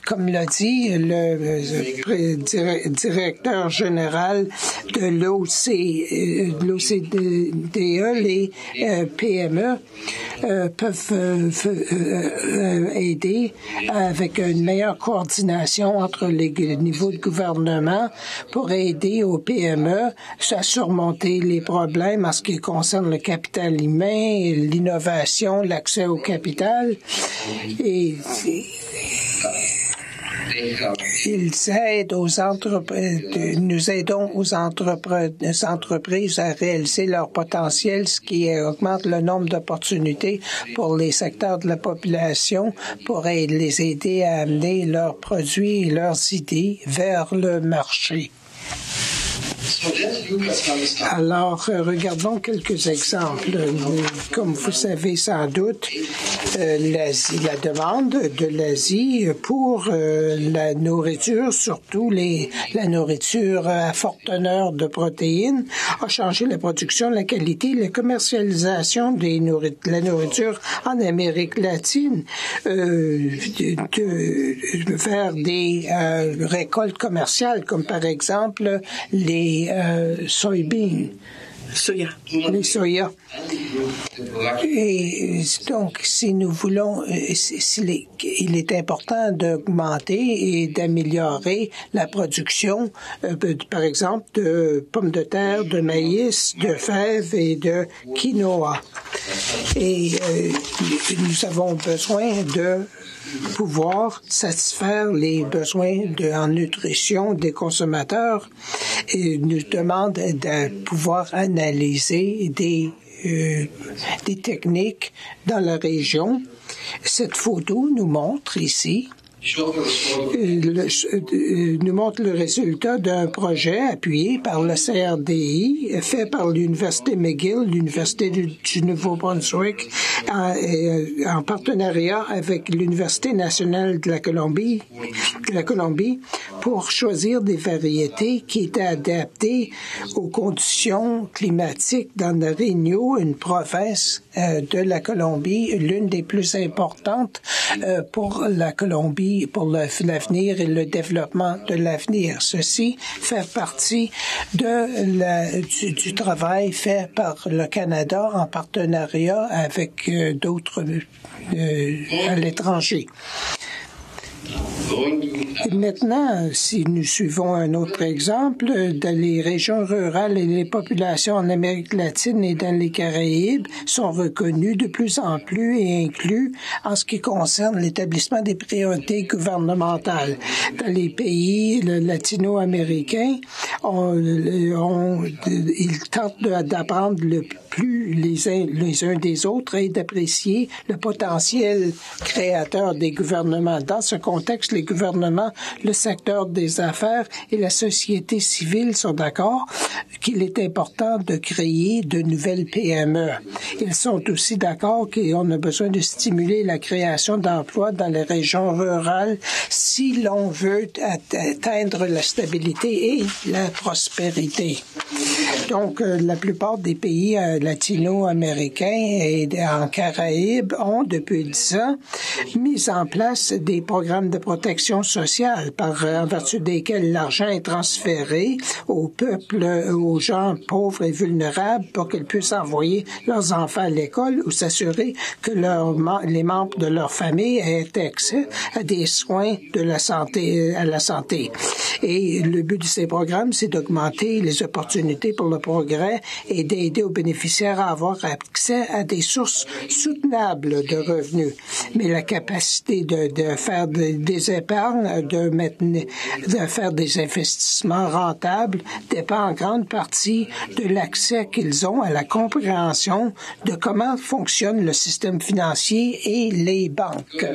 comme l'a dit le directeur général de l'OCDE, les PME peuvent aider avec une meilleure coordination entre les niveaux de gouvernement pour aider aux PME à surmonter les problèmes en ce qui concerne le capital humain, l'innovation, l'accès au capital. Et ils aident aux entreprises, nous aidons aux entreprises à réaliser leur potentiel, ce qui augmente le nombre d'opportunités pour les secteurs de la population, pour les aider à amener leurs produits et leurs idées vers le marché. Alors, regardons quelques exemples. Comme vous savez sans doute, l'Asie, la demande de l'Asie pour la nourriture, surtout la nourriture à fort teneur de protéines, a changé la production, la qualité, la commercialisation de la nourriture en Amérique latine vers des récoltes commerciales, comme par exemple les soybeans. Les soya. Et donc, si nous voulons, il est important d'augmenter et d'améliorer la production, par exemple, de pommes de terre, de maïs, de fèves et de quinoa. Et nous avons besoin de pouvoir satisfaire les besoins en nutrition des consommateurs et nous demande de pouvoir analyser des techniques dans la région. Cette photo nous montre ici nous montre le résultat d'un projet appuyé par le CRDI, fait par l'Université McGill, l'Université du Nouveau-Brunswick, en partenariat avec l'Université nationale de la Colombie, pour choisir des variétés qui étaient adaptées aux conditions climatiques dans le Réunion, une province de la Colombie, l'une des plus importantes pour la Colombie, pour l'avenir et le développement de l'avenir. Ceci fait partie du travail fait par le Canada en partenariat avec d'autres à l'étranger. Maintenant, si nous suivons un autre exemple, dans les régions rurales et les populations en Amérique latine et dans les Caraïbes sont reconnues de plus en plus et inclus en ce qui concerne l'établissement des priorités gouvernementales. Dans les pays latino-américains, ils tentent d'apprendre le plus les uns des autres et d'apprécier le potentiel créateur des gouvernements. Dans ce contexte, les gouvernements, le secteur des affaires et la société civile sont d'accord qu'il est important de créer de nouvelles PME. Ils sont aussi d'accord qu'on a besoin de stimuler la création d'emplois dans les régions rurales si l'on veut atteindre la stabilité et la prospérité. Donc, la plupart des pays latino-américains et en Caraïbes ont, depuis 10 ans, mis en place des programmes de protection sociale en vertu desquels l'argent est transféré aux peuples, aux gens pauvres et vulnérables pour qu'ils puissent envoyer leurs enfants à l'école ou s'assurer que les membres de leur famille aient accès à des soins à la santé. Et le but de ces programmes, c'est d'augmenter les opportunités pour le progrès et d'aider aux bénéficiaires à avoir accès à des sources soutenables de revenus. Mais la capacité de faire des épargnes, de faire des investissements rentables dépend en grande partie de l'accès qu'ils ont à la compréhension de comment fonctionne le système financier et les banques.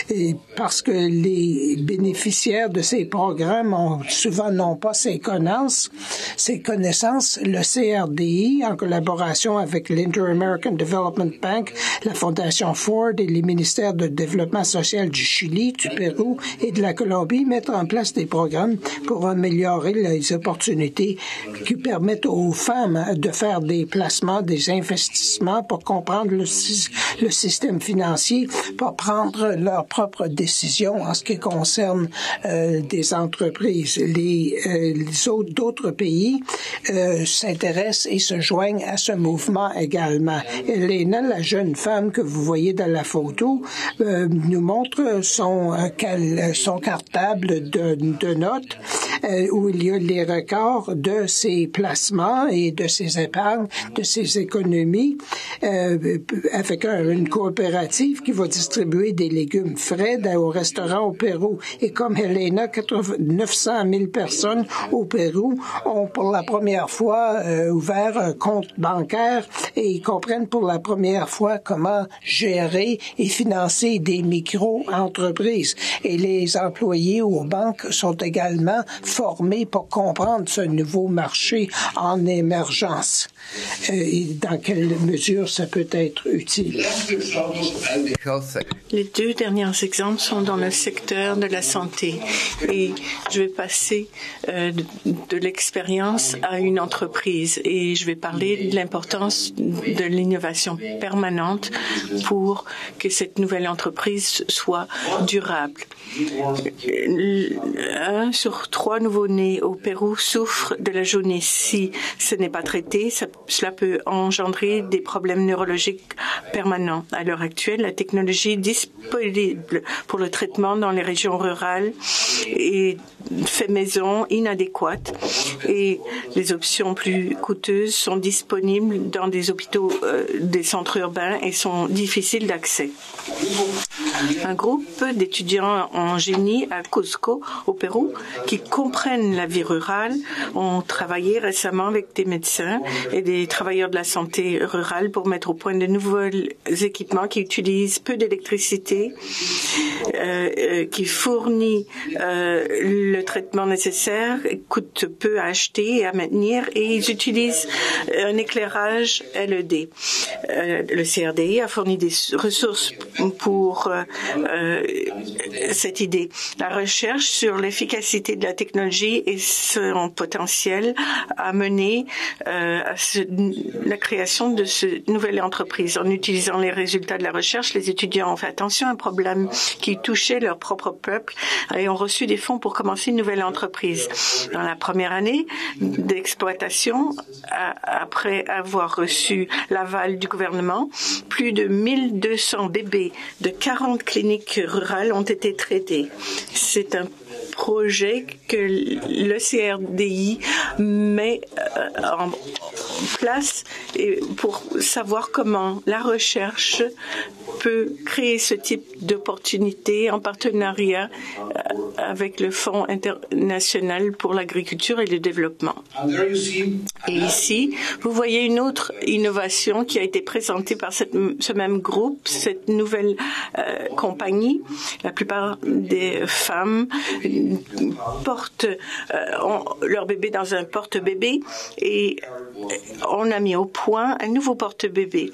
Et parce que les bénéficiaires de ces programmes souvent n'ont pas ces connaissances, le CRDI, en collaboration avec l'Inter-American Development Bank, la Fondation Ford et les ministères de développement social du Chili, du Pérou et de la Colombie, mettent en place des programmes pour améliorer les opportunités qui permettent aux femmes de faire des placements, des investissements pour comprendre le système financier, pour prendre leurs propres décisions en ce qui concerne des entreprises. D'autres pays s'intéressent et se joignent à ce mouvement également. Elena, la jeune femme que vous voyez dans la photo, nous montre son cartable de notes où il y a les records de ses placements et de ses épargnes, de ses économies, avec une coopérative qui va distribuer des légumes frais au restaurant au Pérou. Et comme Helena, 900 000 personnes au Pérou ont pour la première fois ouvert un compte bancaire et ils comprennent pour la première fois comment gérer et financer des micro-entreprises. Et les employés aux banques sont également formés pour comprendre ce nouveau marché en émergence. Et dans quelle mesure ça peut être utile? Les deux derniers exemples sont dans le secteur de la santé. Et je vais passer de l'expérience à une entreprise et je vais parler de l'importance de l'innovation permanente pour que cette nouvelle entreprise soit durable. 1 sur 3 nouveau-nés au Pérou souffrent de la jaunisse. Si ce n'est pas traité, cela peut engendrer des problèmes neurologiques permanents. À l'heure actuelle, la technologie disponible pour le traitement dans les régions rurales est fait maison inadéquate et les options plus coûteuses sont disponibles dans des hôpitaux, des centres urbains et sont difficiles d'accès. Un groupe d'étudiants en génie à Cusco, au Pérou, qui comprennent la vie rurale, ont travaillé récemment avec des médecins et des travailleurs de la santé rurale pour mettre au point de nouveaux équipements qui utilisent peu d'électricité, qui fournit le traitement nécessaire, coûte peu à acheter et à maintenir, et ils utilisent un éclairage LED. Le CRDI a fourni des ressources pour cette idée. La recherche sur l'efficacité de la technologie et son potentiel a mené à la création de cette nouvelle entreprise. En utilisant les résultats de la recherche, les étudiants ont fait attention à un problème qui touchait leur propre peuple et ont reçu des fonds pour commencer une nouvelle entreprise. Dans la première année d'exploitation, après avoir reçu l'aval du gouvernement, plus de 1200 bébés de 40 cliniques rurales ont été traités. C'est un projet que le CRDI met en place pour savoir comment la recherche peut créer ce type d'opportunité en partenariat avec le Fonds international pour l'agriculture et le développement. Et ici, vous voyez une autre innovation qui a été présentée par ce même groupe, cette nouvelle compagnie. La plupart des femmes portent leur bébé dans un porte-bébé et on a mis au point un nouveau porte-bébé.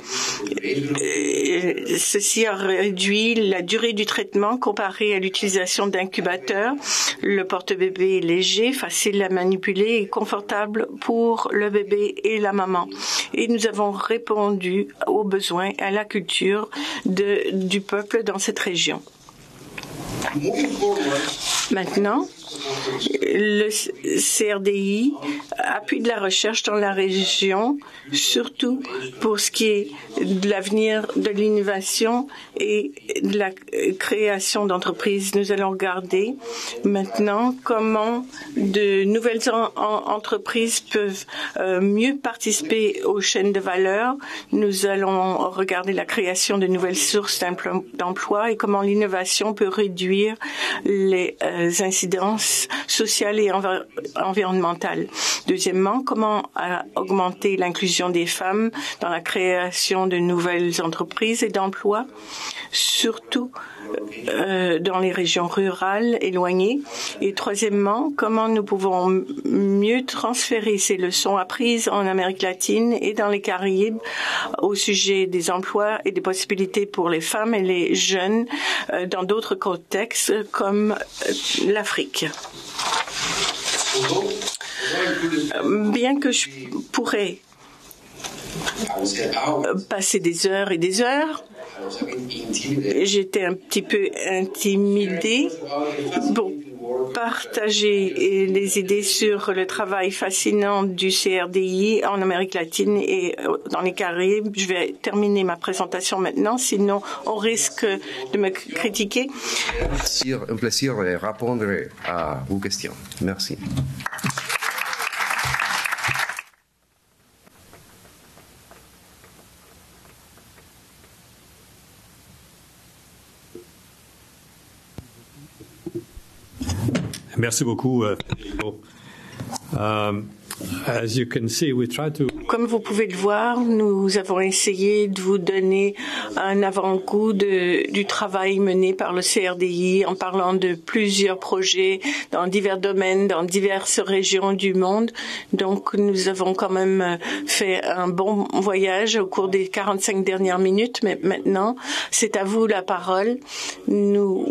Ceci a réduit la durée du traitement comparé à l'utilisation d'incubateurs. Le porte-bébé est léger, facile à manipuler et confortable pour le bébé et la maman. Et nous avons répondu aux besoins et à la culture du peuple dans cette région. Maintenant, le CRDI appuie de la recherche dans la région, surtout pour ce qui est de l'avenir de l'innovation et de la création d'entreprises. Nous allons regarder maintenant comment de nouvelles entreprises peuvent mieux participer aux chaînes de valeur. Nous allons regarder la création de nouvelles sources d'emploi et comment l'innovation peut réduire les incidences sociales et environnementales. Deuxièmement, comment augmenter l'inclusion des femmes dans la création de nouvelles entreprises et d'emplois, surtout dans les régions rurales éloignées. Et troisièmement, comment nous pouvons mieux transférer ces leçons apprises en Amérique latine et dans les Caraïbes au sujet des emplois et des possibilités pour les femmes et les jeunes dans d'autres contextes comme l'Afrique. Bien que je pourrais passer des heures et des heures, j'étais un petit peu intimidée pour partager les idées sur le travail fascinant du CRDI en Amérique latine et dans les Caraïbes. Je vais terminer ma présentation maintenant, sinon on risque de me critiquer. Un plaisir de répondre à vos questions. Merci. Merci beaucoup, Federico. As you can see, we try to... Comme vous pouvez le voir, nous avons essayé de vous donner un avant-goût du travail mené par le CRDI en parlant de plusieurs projets dans divers domaines, dans diverses régions du monde. Donc, nous avons quand même fait un bon voyage au cours des 45 dernières minutes. Mais maintenant, c'est à vous la parole. Nous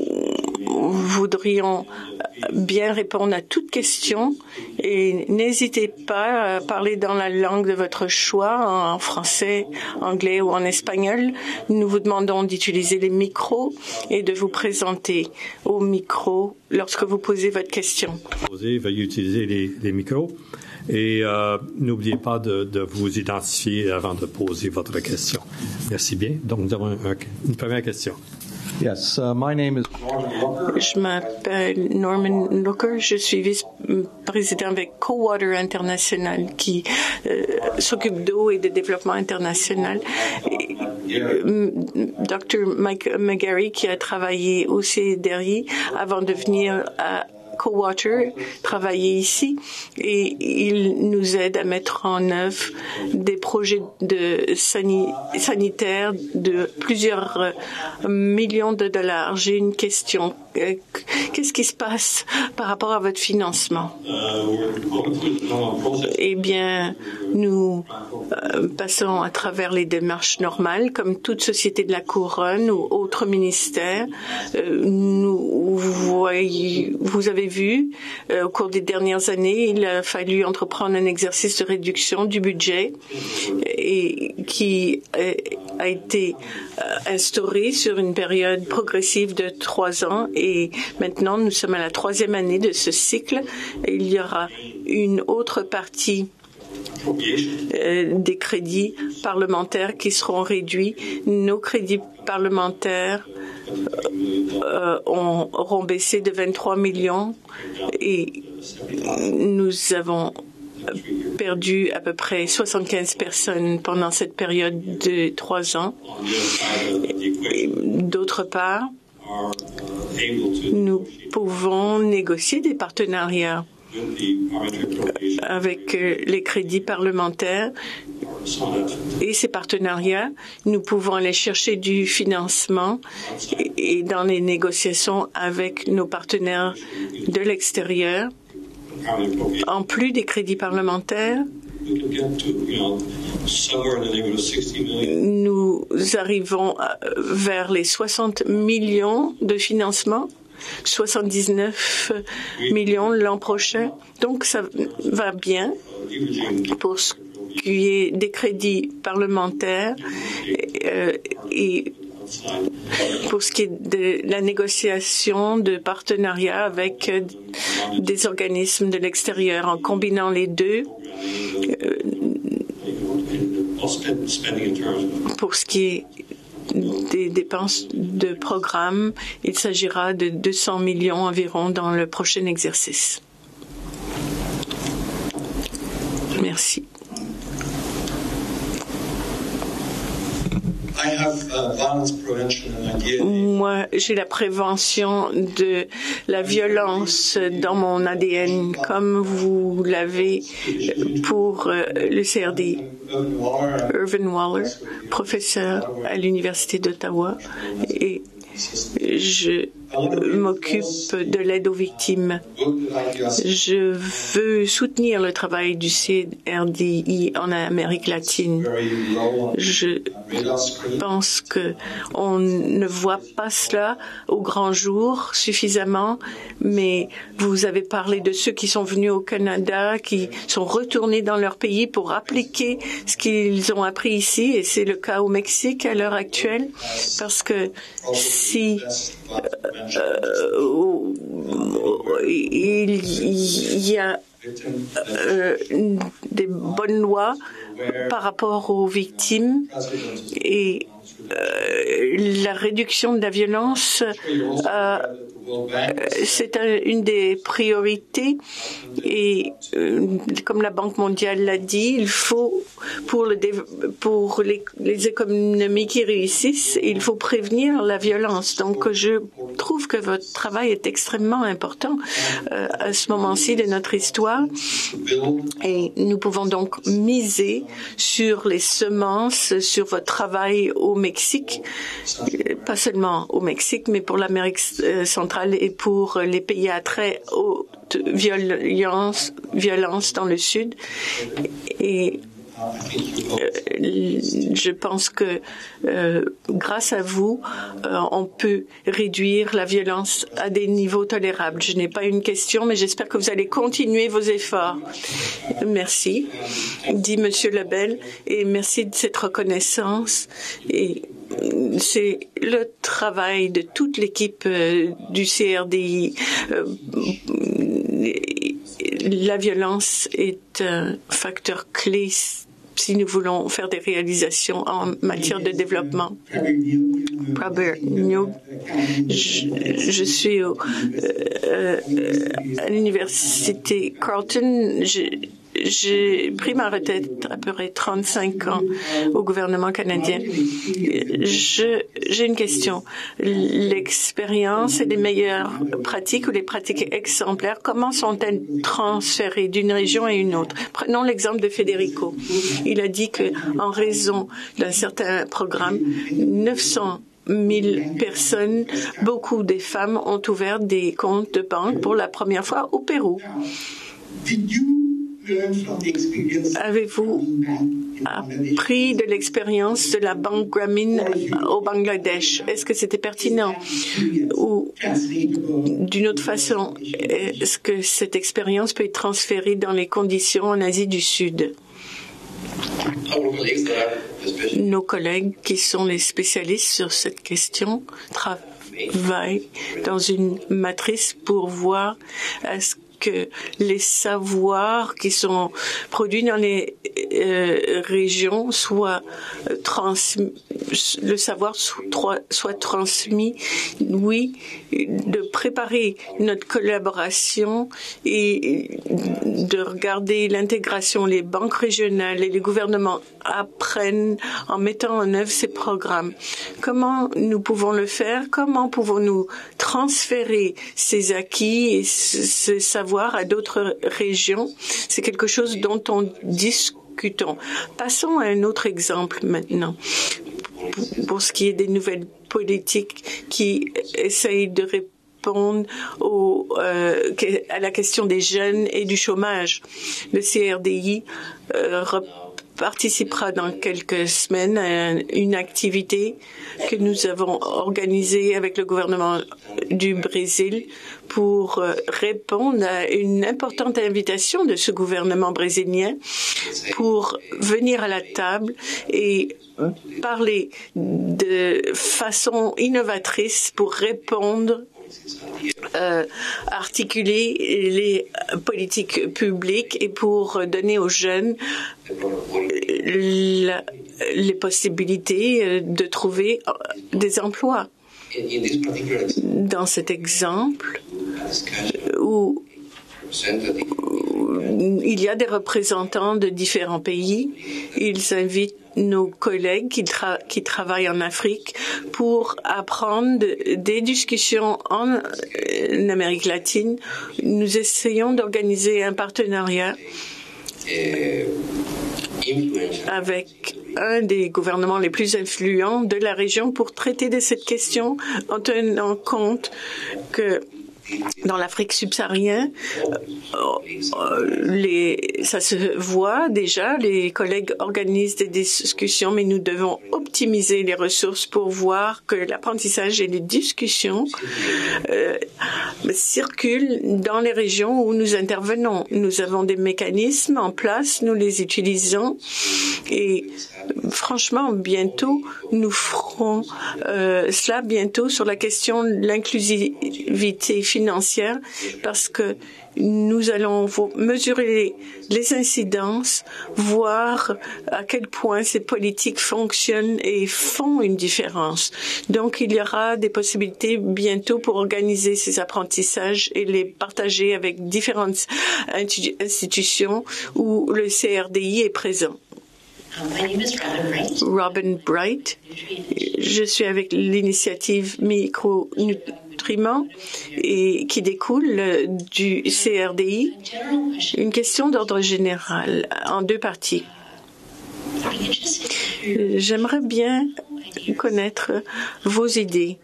voudrions bien répondre à toutes questions et n'hésitez pas à parler dans la langue de votre choix, en français, anglais ou en espagnol. Nous vous demandons d'utiliser les micros et de vous présenter au micro lorsque vous posez votre question. Veuillez utiliser les micros et n'oubliez pas de vous identifier avant de poser votre question. Merci bien. Donc, nous avons une première question. Yes, my name is Norman Looker. Je m'appelle Norman Looker. Je suis vice-président avec Cowater International qui s'occupe d'eau et de développement international. Dr. Mike McGarry qui a travaillé au CRDI avant de venir à Cowater, travailler ici et il nous aide à mettre en œuvre des projets sanitaires de plusieurs millions de dollars. J'ai une question. Qu'est-ce qui se passe par rapport à votre financement? Eh bien, Nous passons à travers les démarches normales, comme toute société de la couronne ou autre ministère. Vous avez vu, au cours des dernières années, il a fallu entreprendre un exercice de réduction du budget et qui a été instauré sur une période progressive de 3 ans. Et maintenant, nous sommes à la 3e année de ce cycle. Il y aura une autre partie des crédits parlementaires qui seront réduits. Nos crédits parlementaires auront baissé de 23 millions et nous avons perdu à peu près 75 personnes pendant cette période de 3 ans. D'autre part, nous pouvons négocier des partenariats avec les crédits parlementaires et ces partenariats, nous pouvons aller chercher du financement et dans les négociations avec nos partenaires de l'extérieur, en plus des crédits parlementaires, nous arrivons vers les 60 millions de financement, 79 millions l'an prochain. Donc ça va bien pour ce qui est des crédits parlementaires et pour ce qui est de la négociation de partenariats avec des organismes de l'extérieur. En combinant les deux, pour ce qui est des dépenses de programme, il s'agira de 200 millions environ dans le prochain exercice. Merci. Moi, j'ai la prévention de la violence dans mon ADN, comme vous l'avez pour le CRD. Irvin Waller, professeur à l'Université d'Ottawa, et je m'occupe de l'aide aux victimes. Je veux soutenir le travail du CRDI en Amérique latine. Je pense qu'on ne voit pas cela au grand jour suffisamment, mais vous avez parlé de ceux qui sont venus au Canada, qui sont retournés dans leur pays pour appliquer ce qu'ils ont appris ici, et c'est le cas au Mexique à l'heure actuelle, parce que si il y a des bonnes lois par rapport aux victimes et la réduction de la violence, c'est une des priorités et comme la Banque mondiale l'a dit, il faut pour les économies qui réussissent, il faut prévenir la violence. Donc je trouve que votre travail est extrêmement important à ce moment-ci de notre histoire et nous pouvons donc miser sur les semences, sur votre travail au Mexique, pas seulement au Mexique, mais pour l'Amérique centrale et pour les pays à très haute violence dans le Sud. Et je pense que grâce à vous, on peut réduire la violence à des niveaux tolérables. Je n'ai pas une question, mais j'espère que vous allez continuer vos efforts. Merci, dit Monsieur Lebel, et merci de cette reconnaissance. Et c'est le travail de toute l'équipe du CRDI. La violence est un facteur clé si nous voulons faire des réalisations en matière de développement. Je suis à l'université Carleton. J'ai pris ma retraite à peu près 35 ans au gouvernement canadien. J'ai une question. L'expérience et les meilleures pratiques ou les pratiques exemplaires, comment sont-elles transférées d'une région à une autre? Prenons l'exemple de Federico. Il a dit qu'en raison d'un certain programme, 900 000 personnes, beaucoup des femmes ont ouvert des comptes de banque pour la première fois au Pérou. avez-vous appris de l'expérience de la Banque Grameen au Bangladesh? Est-ce que c'était pertinent? Ou d'une autre façon, est-ce que cette expérience peut être transférée dans les conditions en Asie du Sud? Nos collègues qui sont les spécialistes sur cette question travaillent dans une matrice pour voir est-ce que les savoirs qui sont produits dans les régions soient transmis, le savoir soit transmis, oui, de préparer notre collaboration et de regarder l'intégration. Les banques régionales et les gouvernements apprennent en mettant en œuvre ces programmes. Comment nous pouvons le faire? Comment pouvons-nous transférer ces acquis et ce savoir à d'autres régions? C'est quelque chose dont on discutons. Passons à un autre exemple maintenant. Pour ce qui est des nouvelles politiques qui essayent de répondre à la question des jeunes et du chômage. Le CRDI participera dans quelques semaines à une activité que nous avons organisée avec le gouvernement du Brésil pour répondre à une importante invitation de ce gouvernement brésilien pour venir à la table et parler de façon innovatrice pour répondre articuler les politiques publiques et pour donner aux jeunes les possibilités de trouver des emplois. Dans cet exemple où il y a des représentants de différents pays, ils invitent nos collègues qui travaillent en Afrique pour apprendre des discussions en Amérique latine. Nous essayons d'organiser un partenariat avec un des gouvernements les plus influents de la région pour traiter de cette question en tenant compte que dans l'Afrique subsaharienne, ça se voit déjà, les collègues organisent des discussions, mais nous devons optimiser les ressources pour voir que l'apprentissage et les discussions circulent dans les régions où nous intervenons. Nous avons des mécanismes en place, nous les utilisons et franchement, bientôt, nous ferons cela bientôt sur la question de l'inclusivité financière parce que nous allons mesurer les incidences, voir à quel point ces politiques fonctionnent et font une différence. Donc, il y aura des possibilités bientôt pour organiser ces apprentissages et les partager avec différentes institutions où le CRDI est présent. Robin Bright. Je suis avec l'initiative Micronutriments et qui découle du CRDI. Une question d'ordre général en deux parties. J'aimerais bien connaître vos idées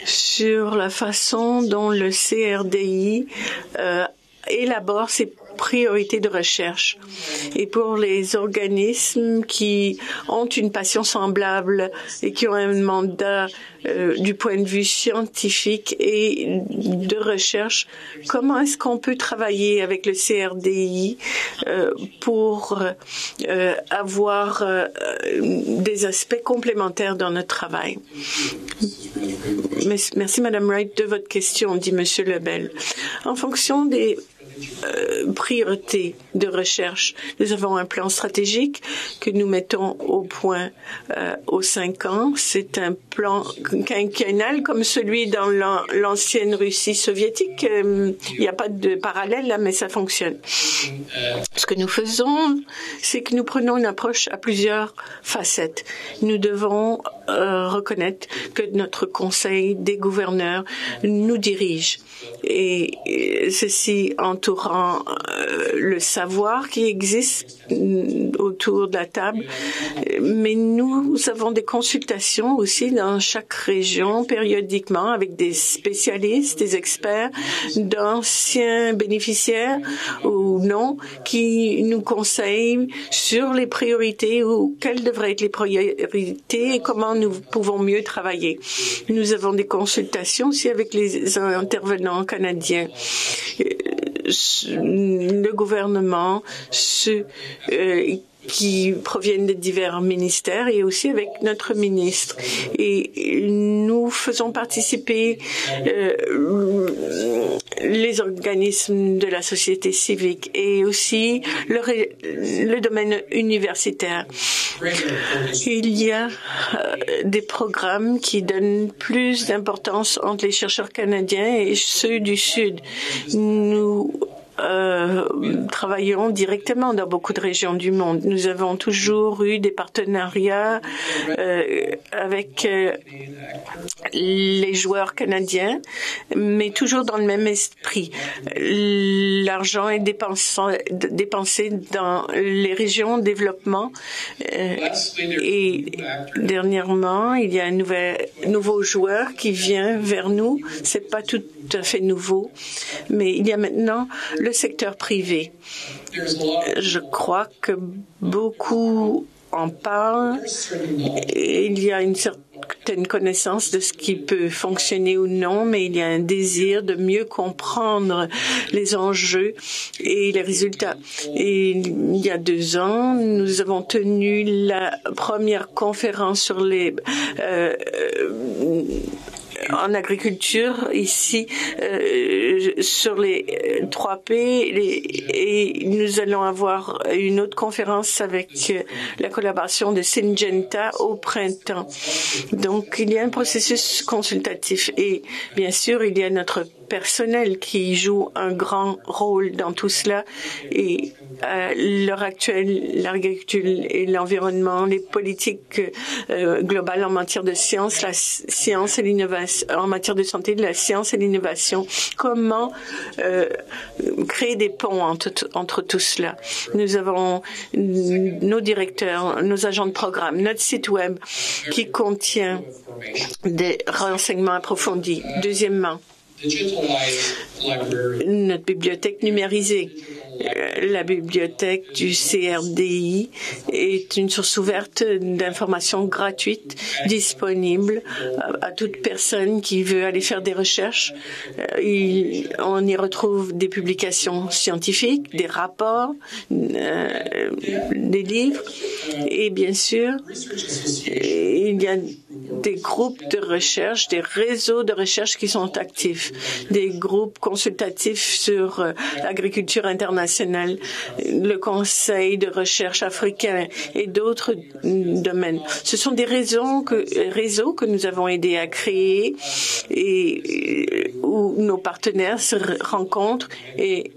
sur la façon dont le CRDI élabore ses priorités de recherche. Et pour les organismes qui ont une passion semblable et qui ont un mandat du point de vue scientifique et de recherche, comment est-ce qu'on peut travailler avec le CRDI pour avoir des aspects complémentaires dans notre travail? Merci Madame Wright de votre question, dit Monsieur Lebel. En fonction des priorités de recherche. Nous avons un plan stratégique que nous mettons au point aux 5 ans. C'est un plan quinquennal comme celui dans l'ancienne Russie soviétique. Il n'y a pas de parallèle là, mais ça fonctionne. Ce que nous faisons, c'est que nous prenons une approche à plusieurs facettes. Nous devons reconnaître que notre conseil des gouverneurs nous dirige et ceci entourant le savoir qui existe autour de la table, mais nous avons des consultations aussi dans chaque région périodiquement avec des spécialistes, des experts, d'anciens bénéficiaires ou non, qui nous conseillent sur les priorités ou quelles devraient être les priorités et comment nous pouvons mieux travailler. Nous avons des consultations aussi avec les intervenants canadiens. Le gouvernement, ceux qui proviennent de divers ministères et aussi avec notre ministre. Et nous faisons participer les organismes de la société civique et aussi le domaine universitaire. Il y a des programmes qui donnent plus d'importance entre les chercheurs canadiens et ceux du Sud. Nous travaillons directement dans beaucoup de régions du monde. Nous avons toujours eu des partenariats avec les joueurs canadiens, mais toujours dans le même esprit. L'argent est dépensé dans les régions de développement et dernièrement, il y a un nouveau joueur qui vient vers nous. C'est pas tout à fait nouveau, mais il y a maintenant le secteur privé. Je crois que beaucoup en parlent. Il y a une certaine connaissance de ce qui peut fonctionner ou non, mais il y a un désir de mieux comprendre les enjeux et les résultats. Et il y a 2 ans, nous avons tenu la première conférence sur les en agriculture ici sur les 3P et nous allons avoir une autre conférence avec la collaboration de Syngenta au printemps. Donc il y a un processus consultatif et bien sûr il y a notre personnel qui joue un grand rôle dans tout cela et à l'heure actuelle, l'agriculture et l'environnement, les politiques globales en matière de science, la science et l'innovation, en matière de santé, la science et l'innovation. Comment créer des ponts entre tout cela? Nous avons nos directeurs, nos agents de programme, notre site web qui contient des renseignements approfondis. Deuxièmement, notre bibliothèque numérisée. La bibliothèque du CRDI est une source ouverte d'informations gratuites disponible à toute personne qui veut aller faire des recherches. On y retrouve des publications scientifiques, des rapports, des livres et bien sûr, il y a des groupes de recherche, des réseaux de recherche qui sont actifs, des groupes consultatifs sur l'agriculture internationale, le Conseil de recherche africain et d'autres domaines. Ce sont des réseaux que nous avons aidé à créer et où nos partenaires se rencontrent et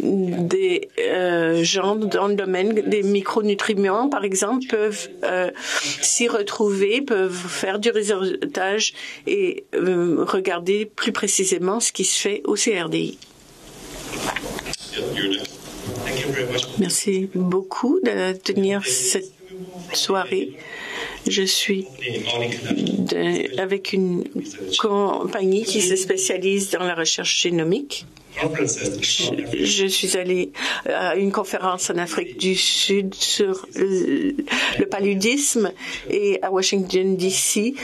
des gens dans le domaine des micronutriments, par exemple, peuvent s'y retrouver, peuvent faire du réseautage et regarder plus précisément ce qui se fait au CRDI. Merci beaucoup de tenir cette soirée. Je suis avec une compagnie qui se spécialise dans la recherche génomique. Je suis allée à une conférence en Afrique du Sud sur le paludisme et à Washington, D.C.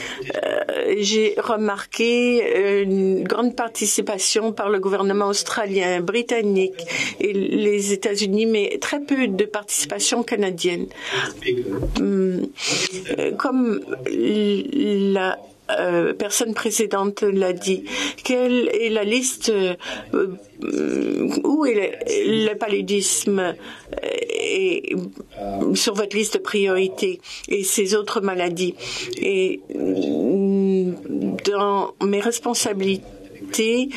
J'ai remarqué une grande participation par le gouvernement australien, britannique et les États-Unis, mais très peu de participation canadienne. Comme la personne précédente l'a dit. Quelle est la liste où est le paludisme sur votre liste de priorités et ces autres maladies? Et dans mes responsabilités,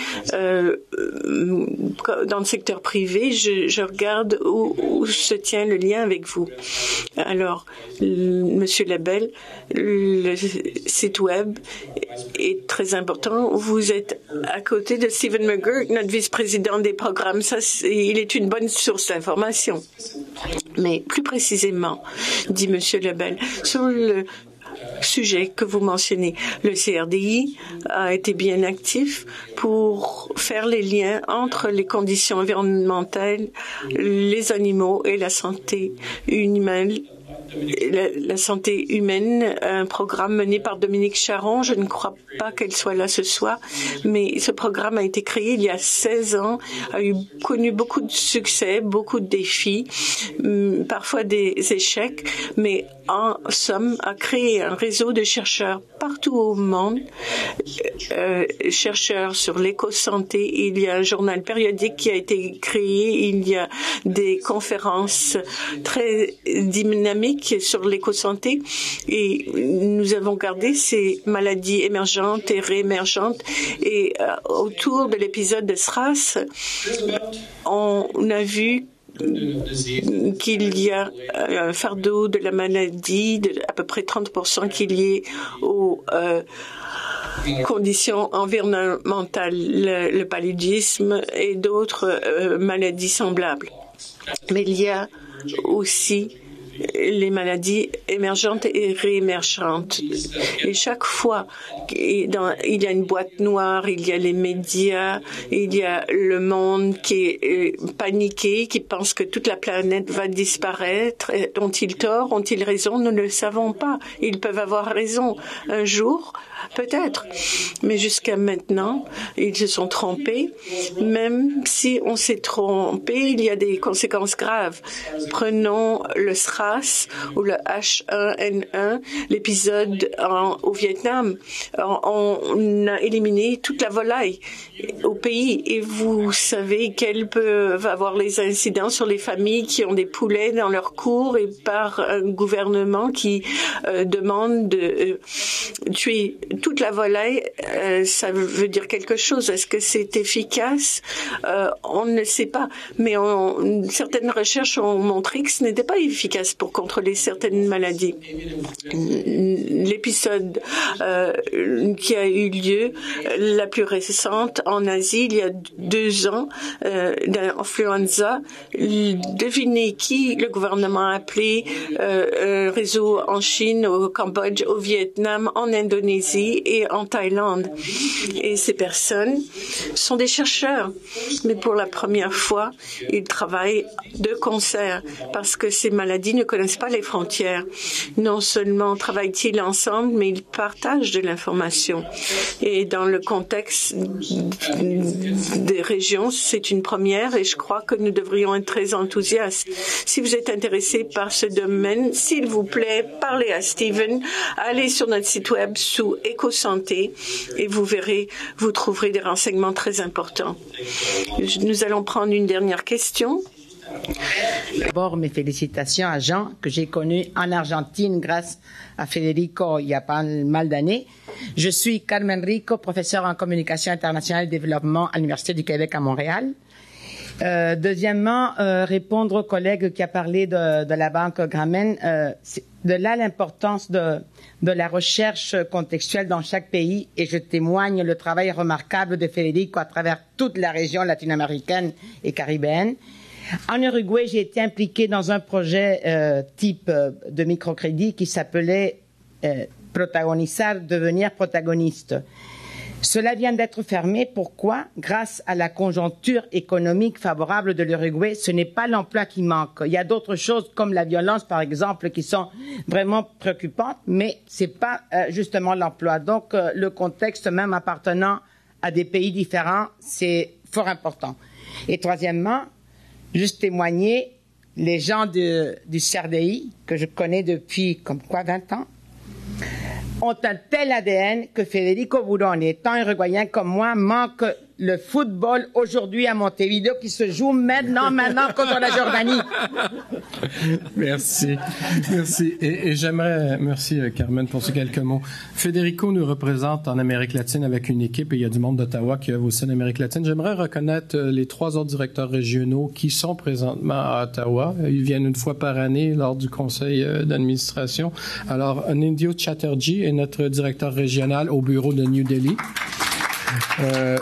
dans le secteur privé, je regarde où se tient le lien avec vous. Alors, Monsieur Labelle, le site web est très important. Vous êtes à côté de Stephen McGurk, notre vice-président des programmes. Ça, il est une bonne source d'information. Mais plus précisément, dit Monsieur Labelle, sur le sujet que vous mentionnez, le CRDI a été bien actif pour faire les liens entre les conditions environnementales, les animaux et la santé humaine. La santé humaine, un programme mené par Dominique Charon. Je ne crois pas qu'elle soit là ce soir, mais ce programme a été créé il y a 16 ans, a connu beaucoup de succès, beaucoup de défis, parfois des échecs, mais en somme a créé un réseau de chercheurs partout au monde, chercheurs sur l'éco-santé. Il y a un journal périodique qui a été créé, il y a des conférences très dynamiques sur l'éco-santé et nous avons gardé ces maladies émergentes et réémergentes et autour de l'épisode de SRAS, on a vu qu'il y a un fardeau de la maladie de à peu près 30% qui est lié aux conditions environnementales, le paludisme et d'autres maladies semblables. Mais il y a aussi les maladies émergentes et réémergentes. Et chaque fois, il y a une boîte noire, il y a les médias, il y a le monde qui est paniqué, qui pense que toute la planète va disparaître. Ont-ils tort? Ont-ils raison? Nous ne le savons pas. Ils peuvent avoir raison un jour, peut-être. Mais jusqu'à maintenant, ils se sont trompés. Même si on s'est trompé, il y a des conséquences graves. Prenons le SRAS ou le H1N1, l'épisode au Vietnam. On a éliminé toute la volaille au pays et vous savez quels peuvent avoir les incidents sur les familles qui ont des poulets dans leur cour et par un gouvernement qui demande de tuer toute la volaille. Ça veut dire quelque chose. Est-ce que c'est efficace? On ne sait pas. Mais certaines recherches ont montré que ce n'était pas efficace pour contrôler certaines maladies. L'épisode qui a eu lieu, la plus récente en Asie, il y a 2 ans, d'influenza, devinez qui le gouvernement a appelé un réseau en Chine, au Cambodge, au Vietnam, en Indonésie et en Thaïlande. Et ces personnes sont des chercheurs, mais pour la première fois, ils travaillent de concert parce que ces maladies ne connaissent pas les frontières. Non seulement travaillent-ils ensemble, mais ils partagent de l'information. Et dans le contexte des régions, c'est une première et je crois que nous devrions être très enthousiastes. Si vous êtes intéressé par ce domaine, s'il vous plaît, parlez à Stephen, allez sur notre site web sous Éco-santé et vous verrez, vous trouverez des renseignements très importants. Nous allons prendre une dernière question. D'abord, mes félicitations à Jean, que j'ai connu en Argentine grâce à Federico il y a pas mal d'années. Je suis Carmen Rico, professeure en communication internationale et développement à l'Université du Québec à Montréal. Deuxièmement, répondre au collègue qui a parlé de la Banque Grameen, de là l'importance de la recherche contextuelle dans chaque pays et je témoigne le travail remarquable de Federico à travers toute la région latino-américaine et caribéenne. En Uruguay, j'ai été impliquée dans un projet type de microcrédit qui s'appelait Protagonizar, devenir protagoniste. Cela vient d'être fermé. Pourquoi? Grâce à la conjoncture économique favorable de l'Uruguay, ce n'est pas l'emploi qui manque. Il y a d'autres choses comme la violence, par exemple, qui sont vraiment préoccupantes, mais c'est pas justement l'emploi. Donc, le contexte même appartenant à des pays différents, c'est fort important. Et troisièmement, juste témoigner, les gens du CRDI, que je connais depuis, 20 ans, ont un tel ADN que Federico Bourón, étant uruguayen comme moi, manque le football aujourd'hui à Montevideo qui se joue maintenant contre la Jordanie. Merci. Et j'aimerais, merci Carmen pour ces quelques mots. Federico nous représente en Amérique latine avec une équipe et il y a du monde d'Ottawa qui œuvre aussi en Amérique latine. J'aimerais reconnaître les 3 autres directeurs régionaux qui sont présentement à Ottawa. Ils viennent une fois par année lors du conseil d'administration. Alors, Nindyo Chatterjee est notre directeur régional au bureau de New Delhi.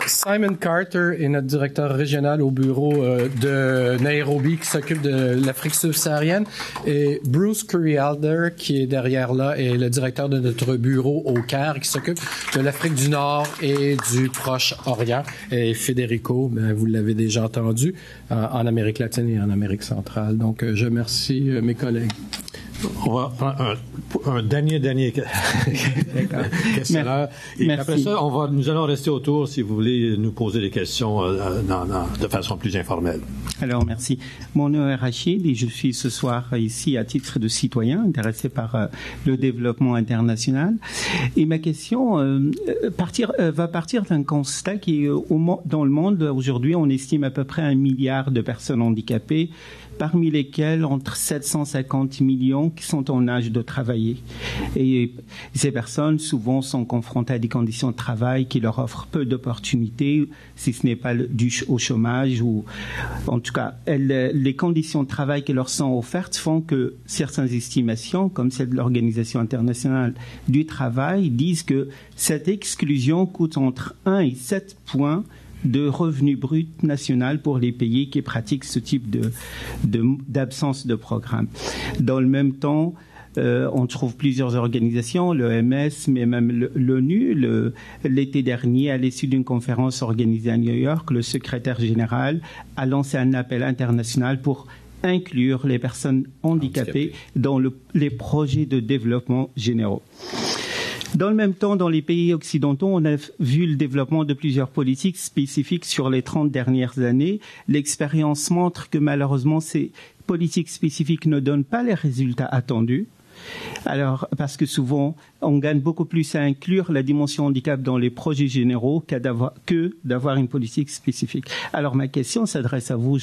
Simon Carter est notre directeur régional au bureau de Nairobi qui s'occupe de l'Afrique subsaharienne et Bruce Currialder qui est derrière là est le directeur de notre bureau au Caire qui s'occupe de l'Afrique du Nord et du Proche-Orient. Et Federico, vous l'avez déjà entendu, en Amérique latine et en Amérique centrale. Donc, je remercie mes collègues. On va prendre un dernier questionnaire. Et Merci. après ça, nous allons rester autour si vous voulez nous poser des questions de façon plus informelle. Alors, merci. Mon nom est Rachid et je suis ce soir ici à titre de citoyen intéressé par le développement international. Et ma question va partir d'un constat qui est dans le monde aujourd'hui, on estime à peu près 1 milliard de personnes handicapées, parmi lesquelles entre 750 millions qui sont en âge de travailler. Et ces personnes, souvent, sont confrontées à des conditions de travail qui leur offrent peu d'opportunités, si ce n'est pas dû au chômage ou, en tout cas, les conditions de travail qui leur sont offertes font que certaines estimations, comme celle de l'Organisation internationale du travail, disent que cette exclusion coûte entre 1 et 7 points de revenu brut national pour les pays qui pratiquent ce type d'absence de programme. Dans le même temps, on trouve plusieurs organisations, l'OMS, mais même l'ONU. L'été dernier, à l'issue d'une conférence organisée à New York, le secrétaire général a lancé un appel international pour inclure les personnes handicapées dans les projets de développement généraux. Dans le même temps, dans les pays occidentaux, on a vu le développement de plusieurs politiques spécifiques sur les 30 dernières années. L'expérience montre que malheureusement, ces politiques spécifiques ne donnent pas les résultats attendus. Alors, parce que souvent, on gagne beaucoup plus à inclure la dimension handicap dans les projets généraux que d'avoir une politique spécifique. Alors, ma question s'adresse à vous,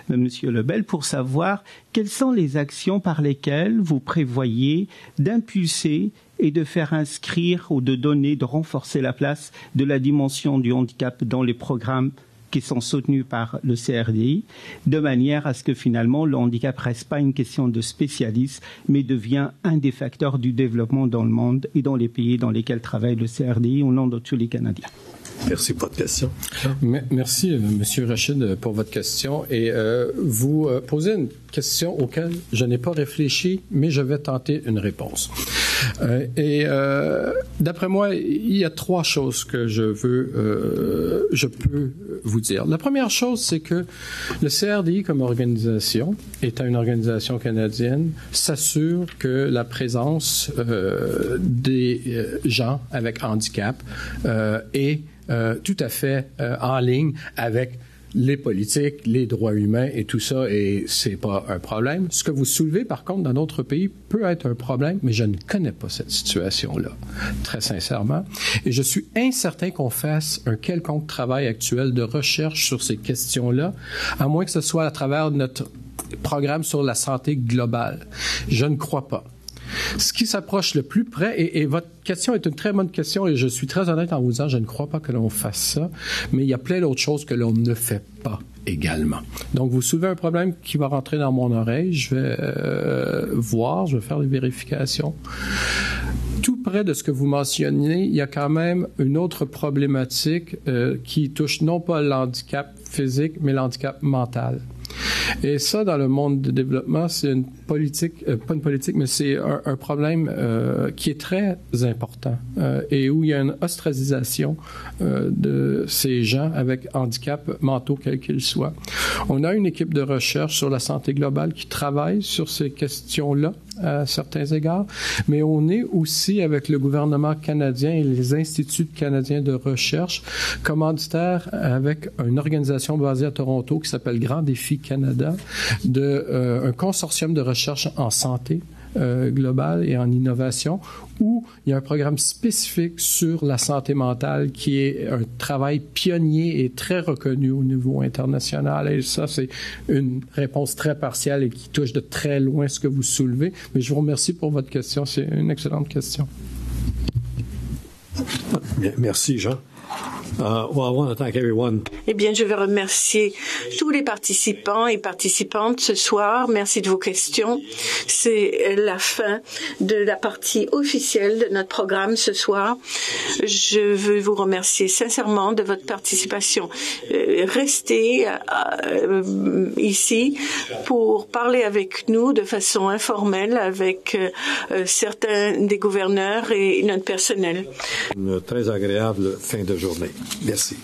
Monsieur Lebel, pour savoir quelles sont les actions par lesquelles vous prévoyez d'impulser et de faire inscrire ou de renforcer la place de la dimension du handicap dans les programmes qui sont soutenus par le CRDI, de manière à ce que finalement le handicap ne reste pas une question de spécialistes, mais devient un des facteurs du développement dans le monde et dans les pays dans lesquels travaille le CRDI au nom de tous les Canadiens. Merci pour votre question. Merci, Monsieur Rachid, pour votre question. Et vous posez une question auquel je n'ai pas réfléchi, mais je vais tenter une réponse. D'après moi, il y a 3 choses que je peux vous dire. La première chose, c'est que le CRDI comme organisation, étant une organisation canadienne, s'assure que la présence des gens avec handicap est tout à fait en ligne avec les politiques, les droits humains et tout ça, et c'est pas un problème. Ce que vous soulevez, par contre, dans d'autres pays peut être un problème, mais je ne connais pas cette situation-là, très sincèrement. Et je suis incertain qu'on fasse un quelconque travail actuel de recherche sur ces questions-là, à moins que ce soit à travers notre programme sur la santé globale. Je ne crois pas. Ce qui s'approche le plus près, et votre question est une très bonne question, et je suis très honnête en vous disant, je ne crois pas que l'on fasse ça, mais il y a plein d'autres choses que l'on ne fait pas également. Donc, vous soulevez un problème qui va rentrer dans mon oreille, je vais je vais faire des vérifications. Tout près de ce que vous mentionnez, il y a quand même une autre problématique qui touche non pas l'handicap physique, mais l'handicap mental. Et ça, dans le monde du développement, c'est une politique, pas une politique, mais c'est un problème qui est très important et où il y a une ostracisation de ces gens avec handicap mentaux, quels qu'ils soient. On a une équipe de recherche sur la santé globale qui travaille sur ces questions-là à certains égards, mais on est aussi avec le gouvernement canadien et les instituts canadiens de recherche commanditaires avec une organisation basée à Toronto qui s'appelle Grand Défi Canada, un consortium de recherche en santé globale et en innovation, où il y a un programme spécifique sur la santé mentale qui est un travail pionnier et très reconnu au niveau international. Et ça, c'est une réponse très partielle et qui touche de très loin ce que vous soulevez. Mais je vous remercie pour votre question. C'est une excellente question. Merci, Jean. Well, I want to thank everyone. Eh bien, je veux remercier tous les participants et participantes ce soir. Merci de vos questions. C'est la fin de la partie officielle de notre programme ce soir. Je veux vous remercier sincèrement de votre participation. Restez ici pour parler avec nous de façon informelle avec certains des gouverneurs et notre personnel. Une très agréable fin de journée. Merci.